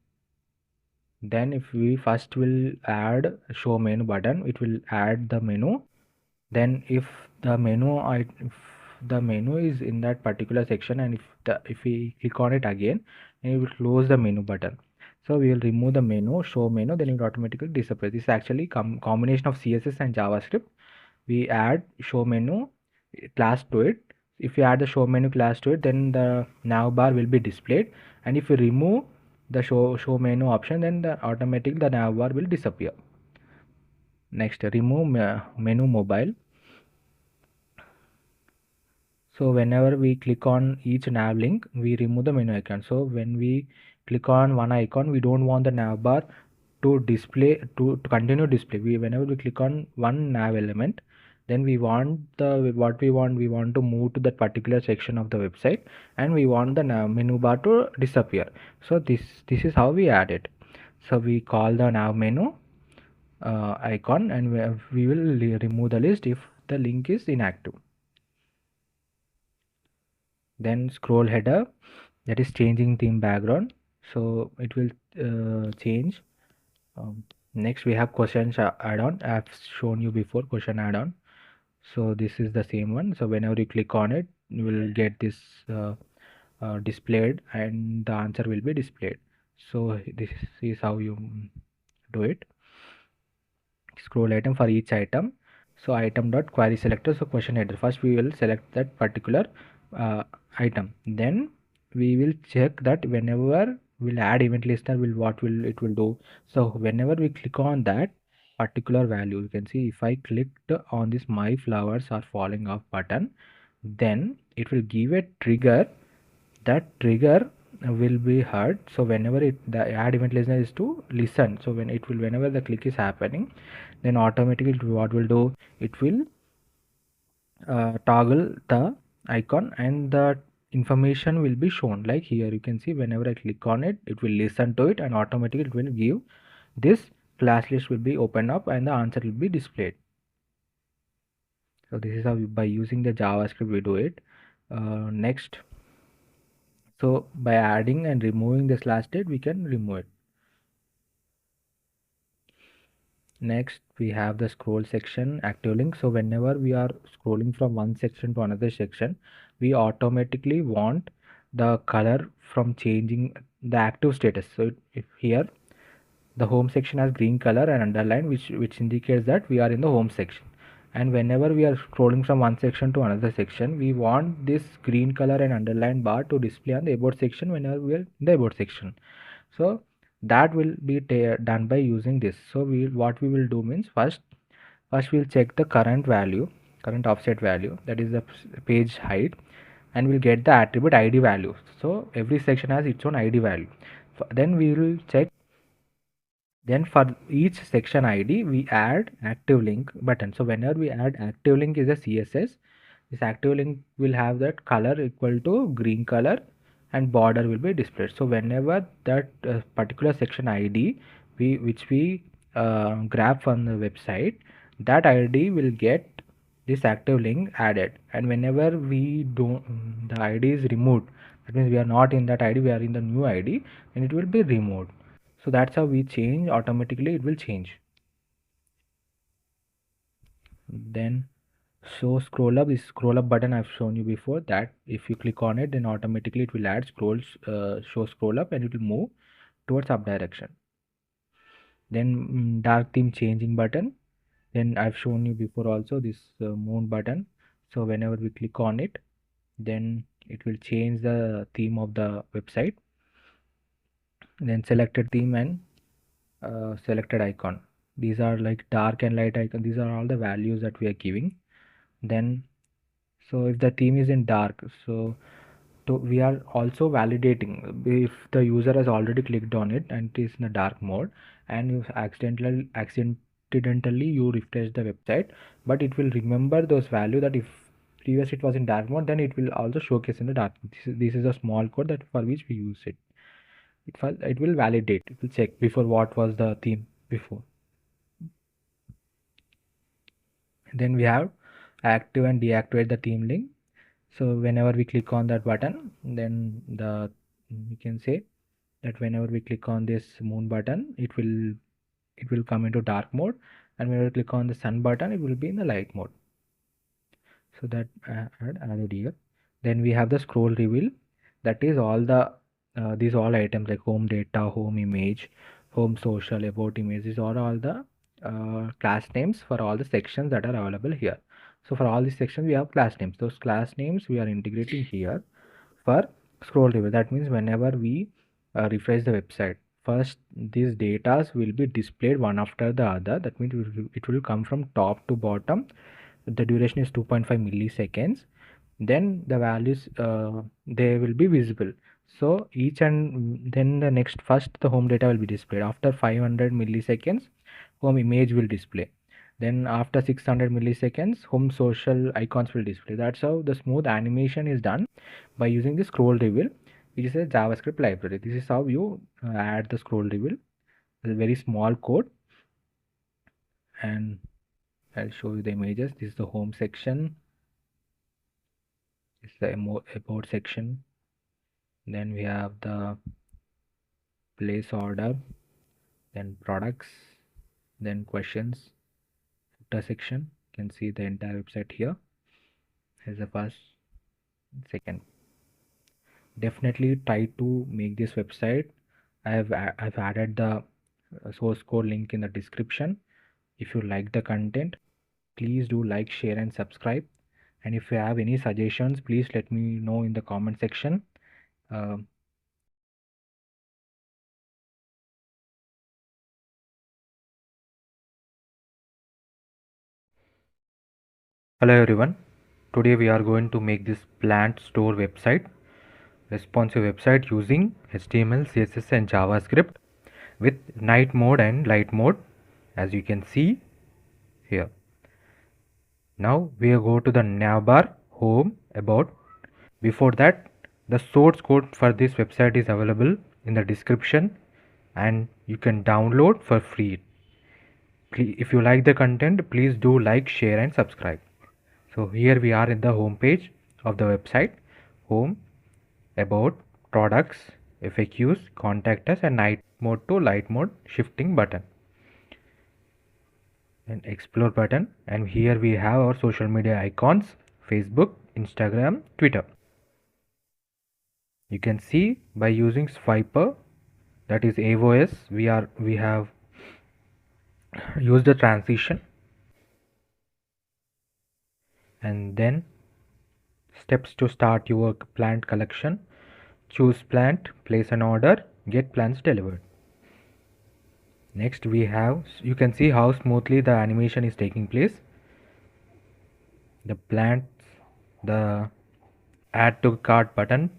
then if we first will add show menu button, it will add the menu. Then if if the menu is in that particular section, and if we click on it again, it will close the menu button. So we will remove the menu, show menu, then it will automatically disappear. This is actually combination of CSS and JavaScript. We add show menu class to it. If you add the show menu class to it, then the nav bar will be displayed, and if you remove the show menu option, then automatically the nav bar will disappear. Next, remove menu mobile. So whenever we click on each nav link, we remove the menu icon. So when we click on one icon, we don't want the nav bar to display to continue display. Whenever we click on one nav element, then we want we want to move to that particular section of the website, and we want the nav menu bar to disappear. So this is how we add it. So we call the nav menu icon, and we will remove the list if the link is inactive. Then scroll header, that is changing theme background, so it will change. Next we have questions add-on. I have shown you before question add-on, so this is the same one. So whenever you click on it, you will get this displayed, and the answer will be displayed. So this is how you do it. Scroll item for each item. So item dot query selector, so question header, first we will select that particular item, then we will check that whenever we'll add event listener, what will it will do. So whenever we click on that particular value, you can see if I clicked on this my flowers are falling off button, then it will give a trigger. That trigger will be heard. So whenever the add event listener is to listen, so whenever the click is happening, then automatically what will do, it will toggle the icon, and the information will be shown. Like here you can see whenever I click on it, it will listen to it, and automatically it will give this class list will be opened up, and the answer will be displayed. So this is how by using the JavaScript we do it. Next, so by adding and removing the slash date, we can remove it. Next we have the scroll section active link. So whenever we are scrolling from one section to another section, we automatically want the color from changing the active status. So if here the home section has green color and underline, which indicates that we are in the home section, and whenever we are scrolling from one section to another section, we want this green color and underline bar to display on the about section whenever we are in the about section. So that will be done by using this. So what we will do means first we'll check the current offset value, that is the page height, and we'll get the attribute id value. So every section has its own id value. Then we will check, then for each section id we add active link button. So whenever we add active link is a css, this active link will have that color equal to green color and border will be displayed. So whenever that particular section id which we grab from the website, that id will get this active link added, and whenever we don't the id is removed, that means we are not in that id, we are in the new id, and it will be removed. So that's how we change, automatically it will change. Then show scroll up, is scroll up button I've shown you before, that if you click on it then automatically it will add show scroll up and it will move towards up direction. Then dark theme changing button, then I've shown you before also this moon button. So whenever we click on it, then it will change the theme of the website. Then selected theme and selected icon, these are like dark and light icon, these are all the values that we are giving. Then so if the theme is in dark, so we are also validating if the user has already clicked on it and it is in a dark mode, and you accidentally you refresh the website, but it will remember those value that if previous it was in dark mode, then it will also showcase in the dark. This is a small code that for which we use it. It will validate, it will check before what was the theme before. Then we have active and deactivate the theme link. So whenever we click on that button, then you can say that whenever we click on this moon button, it will come into dark mode, and whenever we click on the sun button, it will be in the light mode. So that added here. Then we have the scroll reveal, that is all the these all items like home data, home image, home social, about images, or all the class names for all the sections that are available here. So for all these sections we have class names, those class names we are integrating here for scroll reveal. That means whenever we refresh the website, first these datas will be displayed one after the other. That means it will come from top to bottom. The duration is 2.5 milliseconds. Then the values they will be visible. So each and then the next, first the home data will be displayed after 500 milliseconds, home image will display. Then after 600 milliseconds, home social icons will display. That's how the smooth animation is done by using the scroll reveal, which is a JavaScript library. This is how you add the scroll reveal. It's a very small code, and I'll show you the images. This is the home section. This is the about section. Then we have the place order, then products, then questions, footer section. You can see the entire website here. Here's the first, second. Definitely try to make this website. I've added the source code link in the description. If you like the content, please do like, share, and subscribe. And if you have any suggestions, please let me know in the comment section. Hello everyone. Today we are going to make this plant store website, responsive website using HTML, CSS, and JavaScript with night mode and light mode, as you can see here. Now we go to the navbar, home, about. Before that, the source code for this website is available in the description and you can download for free. If you like the content, please do like, share, and subscribe. So here we are in the home page of the website. Home, about, products, FAQs, contact us, and night mode to light mode shifting button, and explore button. And here we have our social media icons: Facebook, Instagram, Twitter. You can see by using swiper, that is AOS, we have used the transition. And then steps to start your plant collection: choose plant, place an order, get plants delivered. Next we have, you can see how smoothly the animation is taking place. The plants, the add to cart button.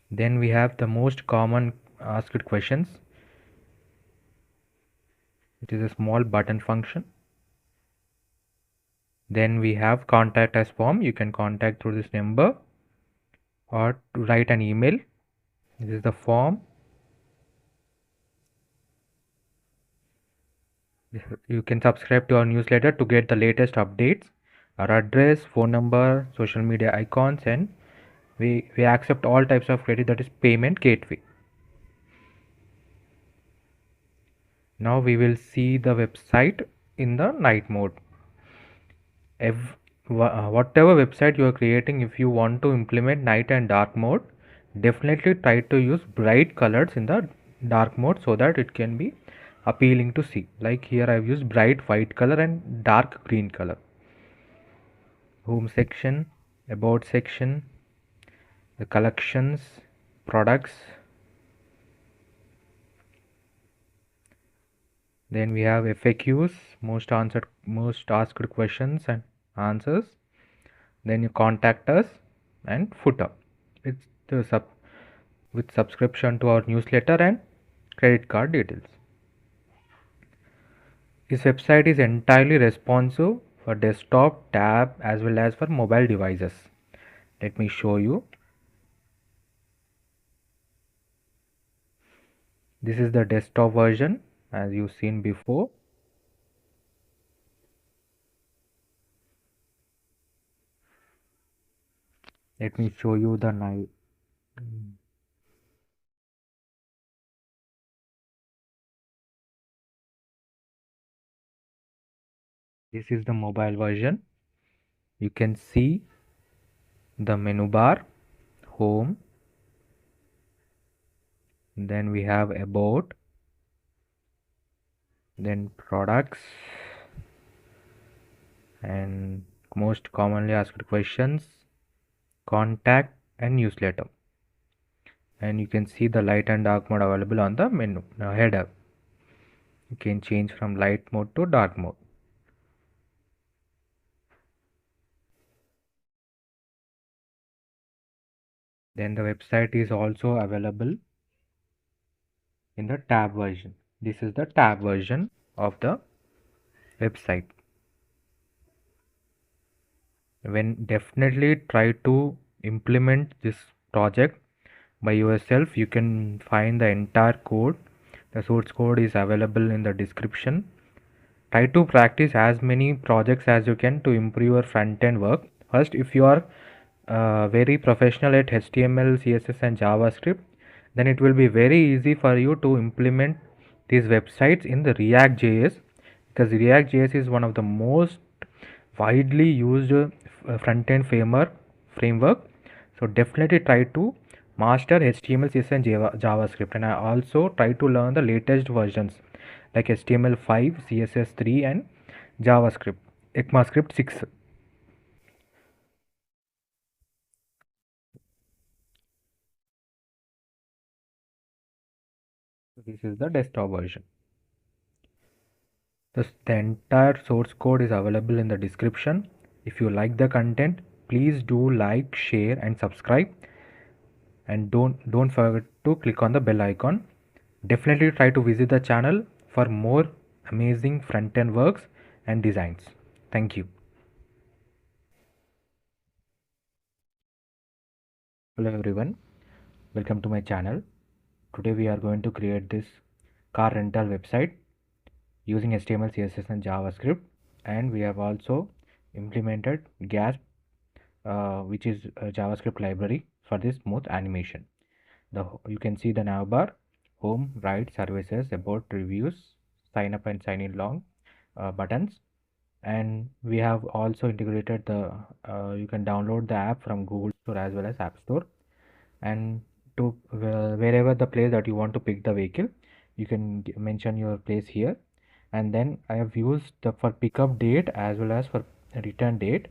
Then we have the most common asked questions. It is a small button function. Then we have contact us form. You can contact through this number or to write an email. This is the form. You can subscribe to our newsletter to get the latest updates. Our address, phone number, social media icons, and we accept all types of credit, that is payment gateway. Now we will see the website in the night mode. Whatever website you are creating, if you want to implement night and dark mode, definitely try to use bright colors in the dark mode so that it can be appealing to see. Like here I've used bright white color and dark green color. Home section, about section, the collections, products. Then we have FAQs, most asked questions and answers. Then you contact us, and footer. It's the with subscription to our newsletter and credit card details. This website is entirely responsive for desktop, tab as well as for mobile devices. Let me show you. This is the desktop version as you've seen before. Let me show you the night. This is the mobile version. You can see the menu bar, home, then we have about, then products, and most commonly asked questions, contact, and newsletter. And you can see the light and dark mode available on the menu header. You can change from light mode to dark mode. Then the website is also available in the tab version. This is the tab version of the website. When definitely try to implement this project by yourself, you can find the entire code. The source code is available in the description. Try to practice as many projects as you can to improve your front end work. First, if you are very professional at HTML, CSS and JavaScript, then it will be very easy for you to implement these websites in the React.js, because React.js is one of the most widely used front-end framework. So definitely try to master HTML, CSS and JavaScript, and I also try to learn the latest versions like HTML5, CSS3 and JavaScript, ECMAScript 6. This is the desktop version. The entire source code is available in the description. If you like the content, please do like, share and subscribe, and don't forget to click on the bell icon. Definitely try to visit the channel for more amazing front-end works and designs. Thank you. Hello everyone, welcome to my channel. Today we are going to create this car rental website using HTML, CSS and JavaScript, and we have also implemented gas, which is a JavaScript library for this smooth animation. You can see the navbar, home, right, services, about, reviews, sign up and sign in long buttons, and we have also integrated the you can download the app from Google Store as well as App Store, and to wherever the place that you want to pick the vehicle, you can mention your place here. And then I have used the for pickup date as well as for return date,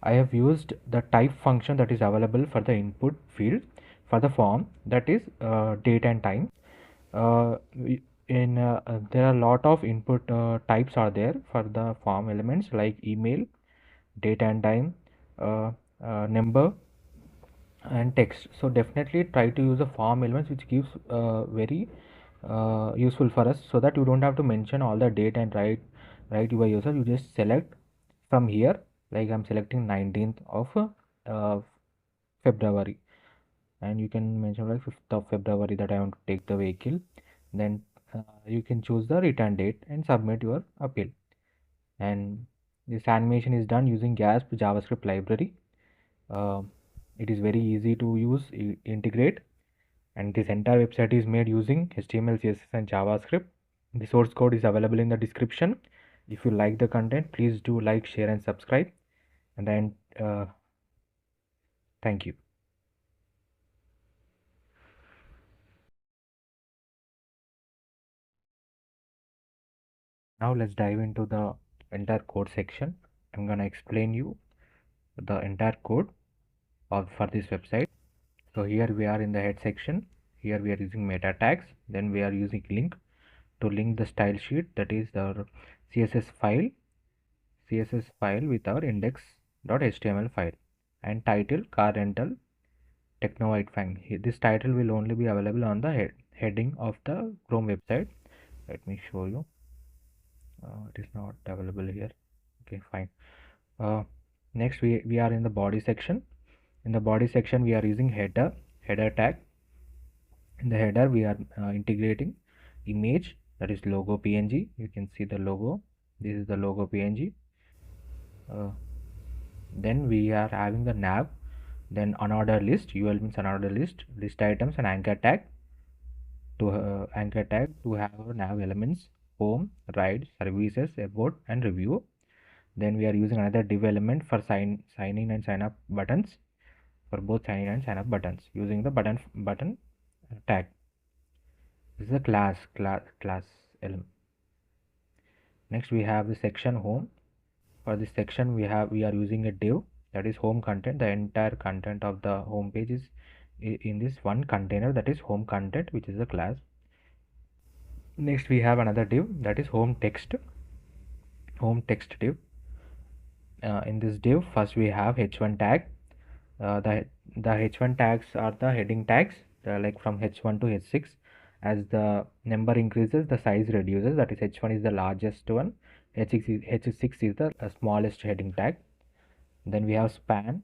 I have used the type function that is available for the input field for the form, that is date and time. There are a lot of input types are there for the form elements like email, date and time, uh, number, and text. So definitely try to use the form elements, which gives very useful for us, so that you don't have to mention all the date and write by yourself. You just select from here, like I'm selecting 19th of uh, February, and you can mention like 5th of February that I want to take the vehicle. Then you can choose the return date and submit your appeal. And this animation is done using Gasp JavaScript library. uh, it is very easy to use, integrate, and this entire website is made using HTML, CSS, and JavaScript. The source code is available in the description. If you like the content, please do like, share, and subscribe. And then thank you. Now let's dive into the entire code section. I'm gonna explain you the entire code for this website. So here we are in the head section. Here we are using meta tags. Then we are using link to link the style sheet, that is the CSS file with our index.html file, and title car rental techno white fang. This title will only be available on the heading of the Chrome website. Let me show you. It is not available here. Okay, fine. Next we are in the body section. In the body section we are using header tag. In the header we are integrating image, that is logo png. You can see the logo. This is the logo png. uh, then we are having the nav, then unordered list. UL means unordered list items, and anchor tag to have nav elements: home, ride, services, about, and review. Then we are using another div element for sign in and sign up buttons, for both sign in and sign up buttons, using the button tag. This is a class element. Next we have the section home. For this section we are using a div, that is home content. The entire content of the home page is in this one container, that is home content, which is a class. Next we have another div, that is home text div. In this div, first we have h1 tag. The h1 tags are the heading tags, like from h1 to h6. As the number increases, the size reduces, that is h1 is the largest one, h6 is the smallest heading tag. Then we have span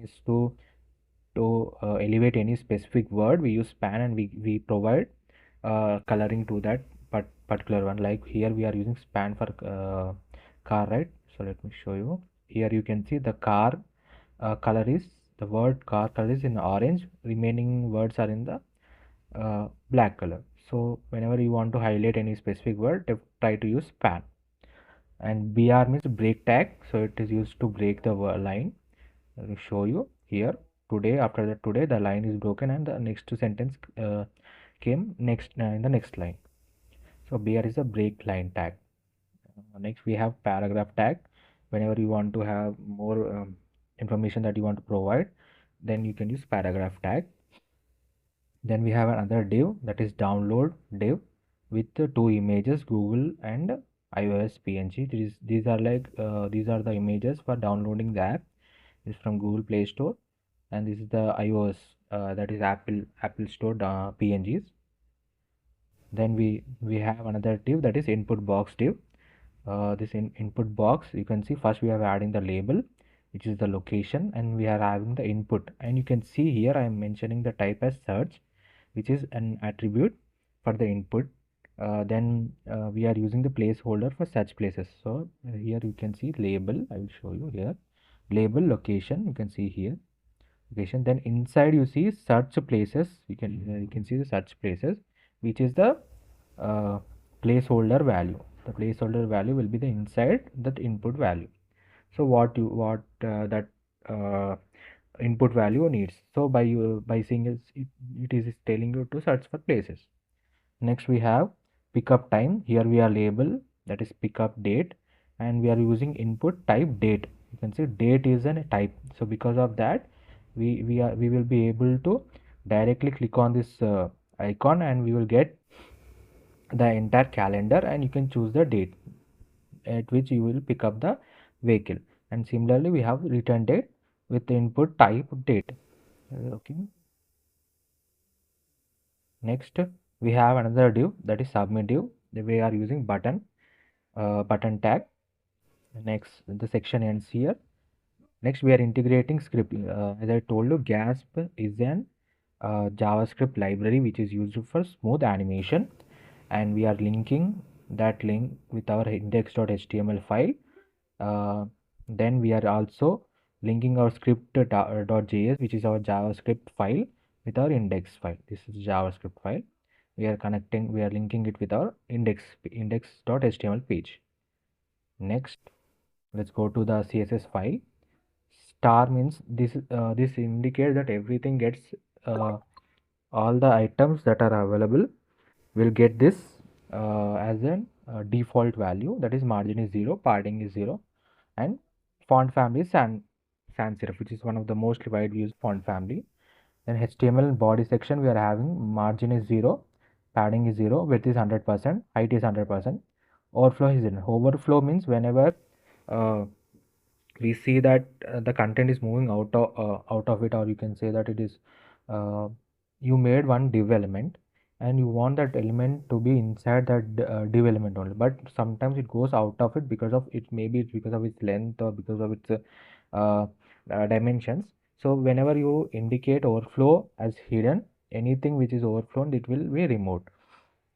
is to elevate any specific word. We use span, and we provide coloring to that particular one. Like here we are using span for car, right? So let me show you. Here you can see the car color is, the word car color is in orange, remaining words are in the black color. So whenever you want to highlight any specific word, try to use span. And BR means break tag, so it is used to break the line. I will show you here. Today, after that today, the line is broken, and the next sentence came next in the next line. So BR is a break line tag. Next we have paragraph tag. Whenever you want to have more information that you want to provide, then you can use paragraph tag. Then we have another div, that is download div, with two images, Google and iOS PNG. These are the images for downloading the app. This is from Google Play Store, and this is the iOS, that is Apple Store PNGs. Then we have another div, that is input box div. This input box, you can see first we are adding the label, which is the location, and we are having the input. And you can see here I am mentioning the type as search, which is an attribute for the input. Then we are using the placeholder for such places. So here you can see label. I will show you here. Label, location, you can see here location. Then inside you see search places. You can see the search places, which is the uh, placeholder value. The placeholder value will be the inside that input value. So what that uh, input value needs. So by seeing it is telling you to search for places. Next we have pickup time. Here we are label, that is pickup date, and we are using input type date. You can see date is a type. So because of that, we will be able to directly click on this icon, and we will get the entire calendar, and you can choose the date at which you will pick up the vehicle. And similarly we have return date with the input type date. Okay, next we have another div, that is submit div. We are using button tag. Next the section ends here. Next we are integrating script. As I told you, Gasp is an JavaScript library which is used for smooth animation, and we are linking that link with our index.html file. Then we are also linking our script.js, which is our JavaScript file, with our index file. This is JavaScript file. We are linking it with our index.html page. Next, let's go to the CSS file. Star means this indicates that everything gets all the items that are available will get this as a default value, that is margin is 0, padding is 0, and font family is sans serif, which is one of the most widely used font family. Then HTML body section, we are having margin is 0, padding is 0, width is 100%, height is 100%, overflow is 0. Overflow means whenever we see that the content is moving out of it, or you can say that it is you made one div element and you want that element to be inside that div element only, but sometimes it goes out of it because of it, maybe it's because of its length or because of its dimensions. So whenever you indicate overflow as hidden, anything which is overflown, it will be removed.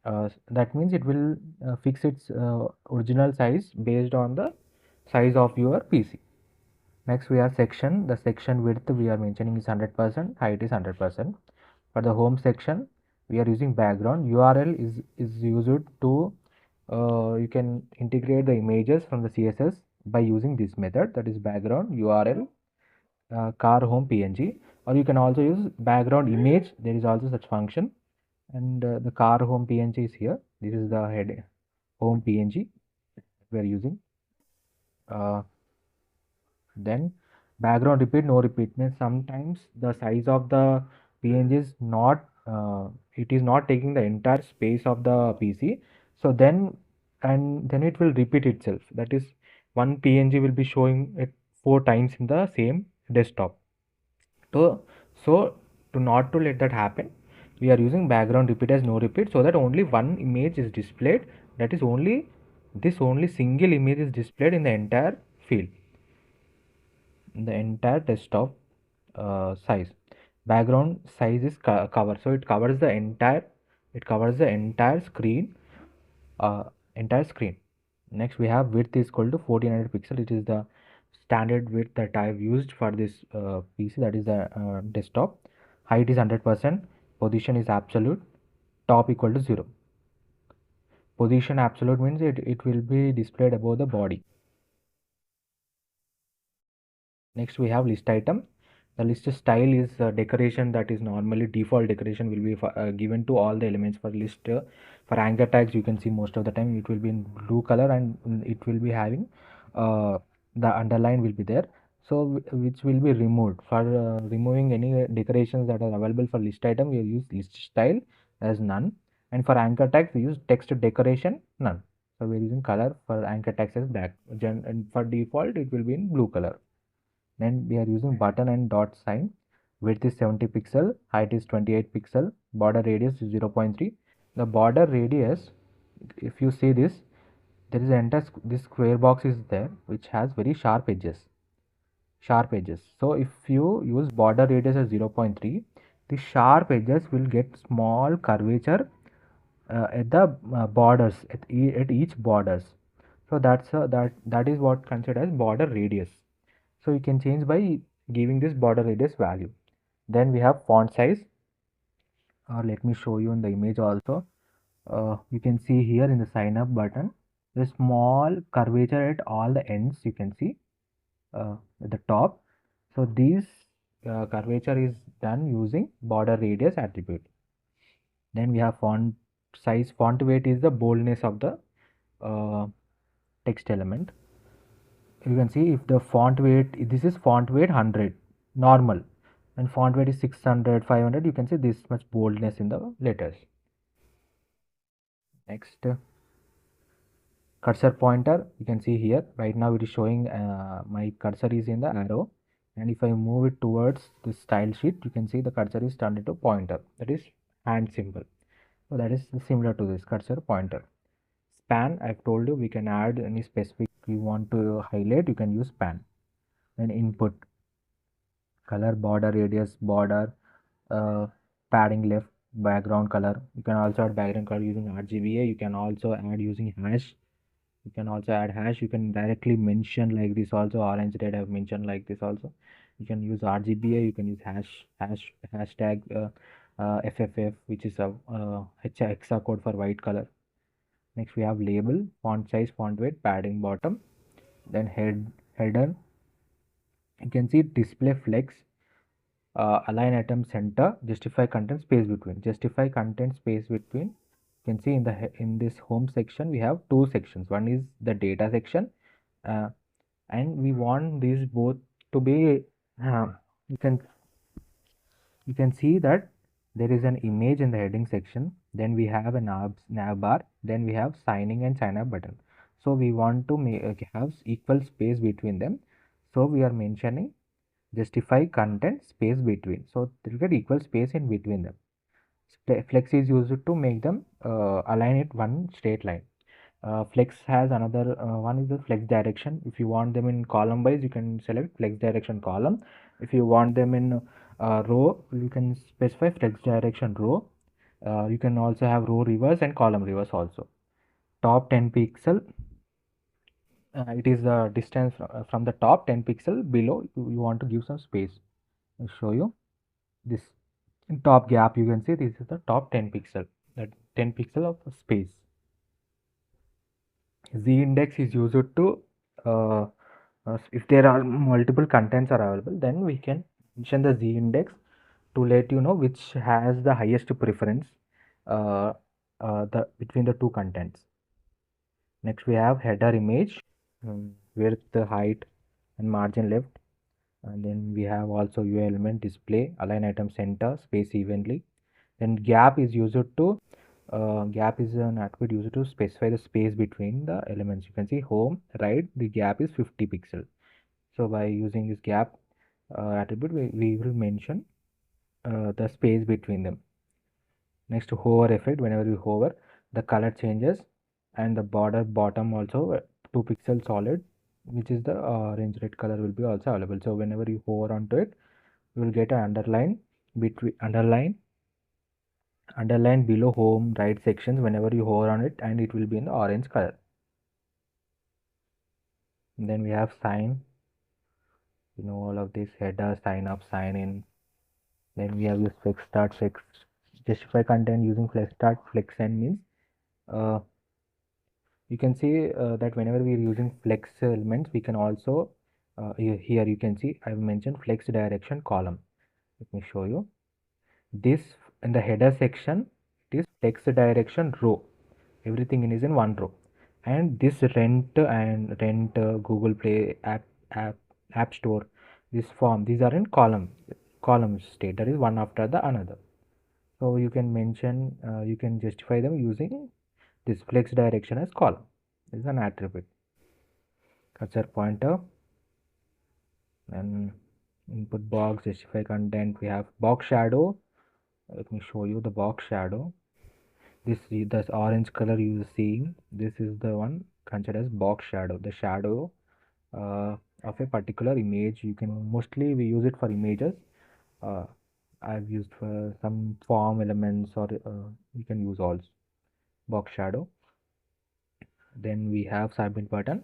That means it will fix its original size based on the size of your PC. Next we have section. The section width we are mentioning is 100%, height is 100%. For the home section, we are using background. URL is used to you can integrate the images from the CSS by using this method, that is background URL car home PNG, or you can also use background image. There is also such function, and the car home PNG is here. This is the head home PNG we are using. Then background repeat, no repeat means sometimes the size of the PNG is not it is not taking the entire space of the PC. So then it will repeat itself. That is, one PNG will be showing it 4 times in the same desktop. So to not to let that happen, we are using background repeat as no repeat, so that only one image is displayed. That is only this only single image is displayed in the entire field, the entire desktop size. Background size is cover, so it covers the entire screen, entire screen. Next we have width is equal to 1400 pixel. It is the standard width that I have used for this PC, that is the desktop. Height is 100%, position is absolute, top equal to 0. Position absolute means it will be displayed above the body. Next we have list item. The list style is decoration, that is normally default decoration will be given to all the elements for list. For anchor tags, you can see most of the time it will be in blue color, and it will be having the underline will be there. So which will be removed. For removing any decorations that are available for list item, we use list style as none, and for anchor tags we use text decoration none. So we are using color for anchor tags as black, and for default it will be in blue color. Then we are using button and dot sign. Width is 70 pixel, height is 28 pixel, border radius is 0.3. The border radius, if you see this, there is this square box is there which has very sharp edges. So if you use border radius as 0.3, the sharp edges will get small curvature at the borders, at each borders. So that is what considered as border radius. So you can change by giving this border radius value. Then we have font size. Let me show you in the image also. You can see here in the sign up button, the small curvature at all the ends you can see at the top. So this curvature is done using border radius attribute. Then we have font size. Font weight is the boldness of the text element. You can see if the font weight, this is font weight 100 normal. and font weight is 600, 500. You can see this much boldness in the letters. Next, cursor pointer, you can see here right now it is showing my cursor is in the arrow, and if I move it towards this style sheet, you can see the cursor is turned into pointer, that is hand symbol. So that is similar to this cursor pointer. Span, I've told you we can add any specific you want to highlight, you can use span. Then input, color, border, radius, border, uh, padding left, background color. You can also add background color using RGBA. You can also add using hash. You can also add hash. You can directly mention like this also. Orange red I've mentioned like this also. You can use RGBA. You can use hashtag FFF, which is a hexa code for white color. Next we have label, font size, font weight, padding bottom. Then header. You can see display flex, align item center, justify content, space between. Justify content, space between. You can see in this home section we have two sections. One is the data section, uh, and we want these both to be. You can see that there is an image in the heading section. Then we have a nav bar. Then we have signing and sign up button. So we want to have equal space between them. So we are mentioning justify content space between, so there get equal space in between them. Flex is used to make them align it one straight line. Flex has another one is the flex direction. If you want them in column wise, you can select flex direction column. If you want them in row, you can specify flex direction row. You can also have row reverse and column reverse also. Top 10 pixel, it is the distance from the top 10 pixel below. You want to give some space. I'll show you this top gap. You can see this is the top 10 pixel, that 10 pixel of space. Z index is used to if there are multiple contents are available, then we can mention the Z index to let you know which has the highest preference the between the two contents. Next we have header image, width, height and margin left. And then we have also UI element, display, align item center, space evenly. Then gap is used to gap is an attribute used to specify the space between the elements. You can see home right, the gap is 50 pixel. So by using this gap attribute, we will mention the space between them. Next, hover effect, whenever we hover, the color changes, and the border bottom also 2 pixel solid, which is the orange red color will be also available. So whenever you hover onto it, you will get an underline below home right sections whenever you hover on it, and it will be in the orange color. And then we have sign, all of this header, sign up, sign in. Then we have this flex start, flex justify content using flex start, flex end means you can see that whenever we are using flex elements, we can also here you can see I've mentioned flex direction column. Let me show you this. In the header section, it is flex direction row. Everything is in one row. And this rent Google Play app store, this form, these are in column state, that is one after the another. So you can mention you can justify them using this flex direction as column. This is an attribute. Cursor pointer and input box, justify content. We have box shadow. Let me show you the box shadow. This orange color you are seeing, this is the one considered as box shadow, the shadow of a particular image. You can mostly we use it for images. I've used for some form elements, or you can use also box shadow. Then we have submit button.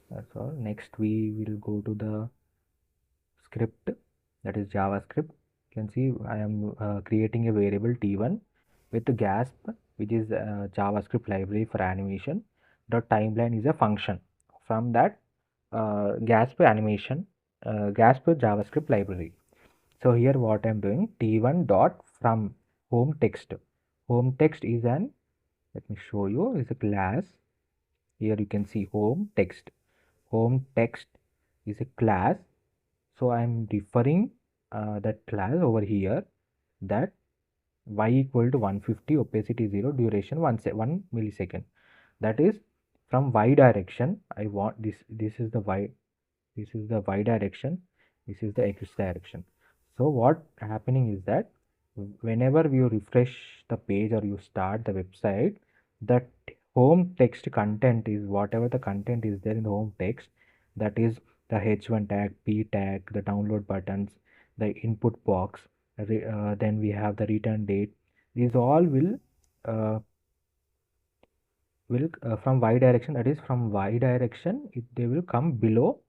That's all. Next we will go to the script, that is JavaScript. You can see I am creating a variable t1 with the gasp, which is JavaScript library for animation. Dot timeline is a function from that gasp animation, gasp JavaScript library. So here what I'm doing, t1 dot from home text. Home text is an, let me show you, is a class. Here you can see home text. Home text is a class. So I'm referring that class over here, that y equal to 150, opacity 0, duration 1 millisecond. That is from y direction. I want this is the y, this is the y direction, this is the x direction. So what happening is that whenever you refresh the page or you start the website, the home text content is whatever the content is there in the home text, that is the h1 tag, p tag, the download buttons, the input box, then we have the return date. These all uh, will from y direction, that is from y direction they will come below.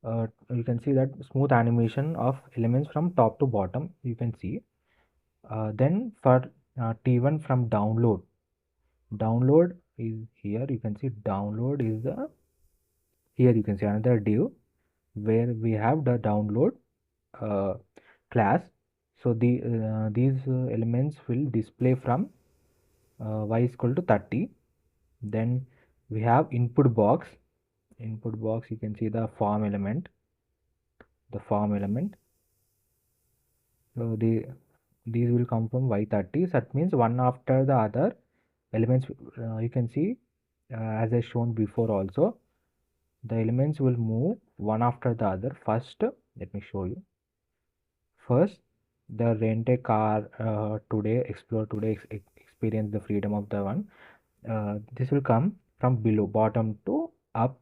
You can see that smooth animation of elements from top to bottom, you can see. Then for T1 from download is here, you can see download is the, here you can see another div where we have the download uh, class. So these elements will display from y is equal to 30. Then we have input box. Input box, you can see the form element, so these will come from y30. So that means one after the other elements, you can see as I shown before also, the elements will move one after the other. First, let me show you. First, the rent a car today, explore today, experience the freedom of the one. This will come from below, bottom to up,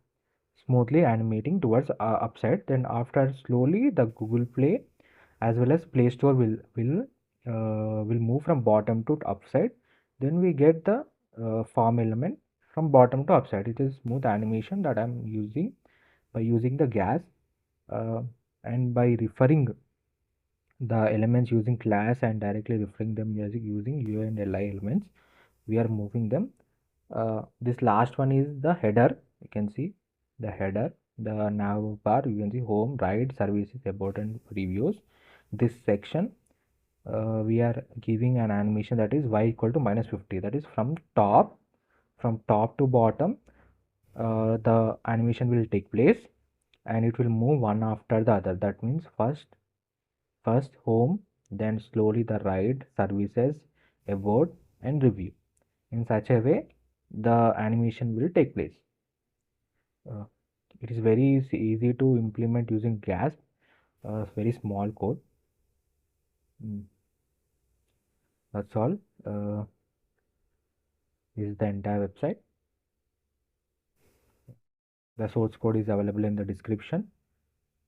smoothly animating towards upside. Then after, slowly the Google Play as well as Play Store will move from bottom to upside. Then we get the form element from bottom to upside. It is smooth animation that I'm using by using the gas and by referring the elements using class and directly referring them using UI and LI elements. We are moving them. This last one is the header. You can see the header, the nav bar, you can see home, right, services, about and reviews. This section we are giving an animation that is y equal to -50, that is from top to bottom. The animation will take place and it will move one after the other. That means first home, then slowly the right, services, about and review. In such a way the animation will take place. uh, it is very easy to implement using gas, very small code. That's all. This is the entire website. The source code is available in the description,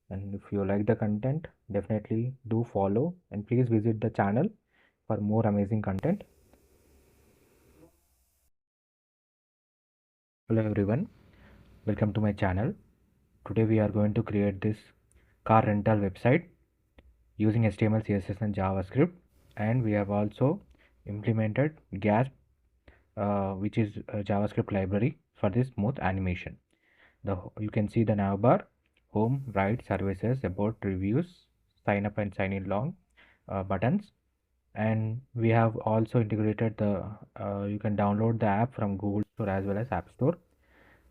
and if you like the content, definitely do follow and please visit the channel for more amazing content. Hello everyone, welcome to my channel. Today we are going to create this car rental website using HTML, CSS and JavaScript, and we have also implemented gas, which is a JavaScript library for this smooth animation. You can see the navbar, home, right, services, about, reviews, sign up and sign in long buttons, and we have also integrated the you can download the app from Google Store as well as App Store,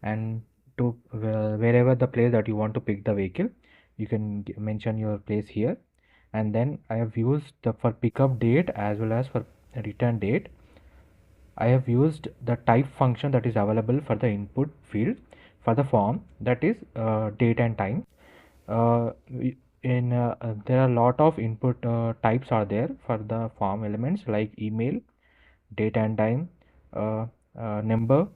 and to wherever the place that you want to pick the vehicle, you can mention your place here. And then I have used the for pickup date as well as for return date, I have used the type function that is available for the input field for the form, that is date and time. There are a lot of input types are there for the form elements, like email, date and time, number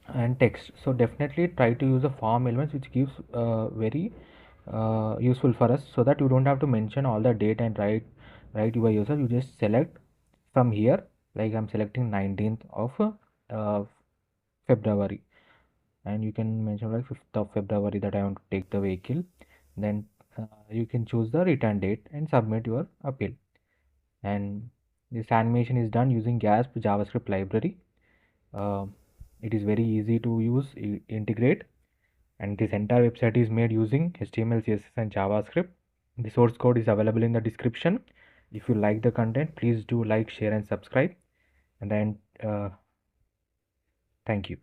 and text. So definitely try to use the form elements, which gives very useful for us, so that you don't have to mention all the date and write by yourself. You just select from here, like I'm selecting 19th of February, and you can mention like 5th of February that I want to take the vehicle. Then you can choose the return date and submit your appeal. And this animation is done using Gasp JavaScript library. It is very easy to use, integrate, and this entire website is made using HTML, CSS and JavaScript. The source code is available in the description. If you like the content, please do like, share and subscribe. And then thank you.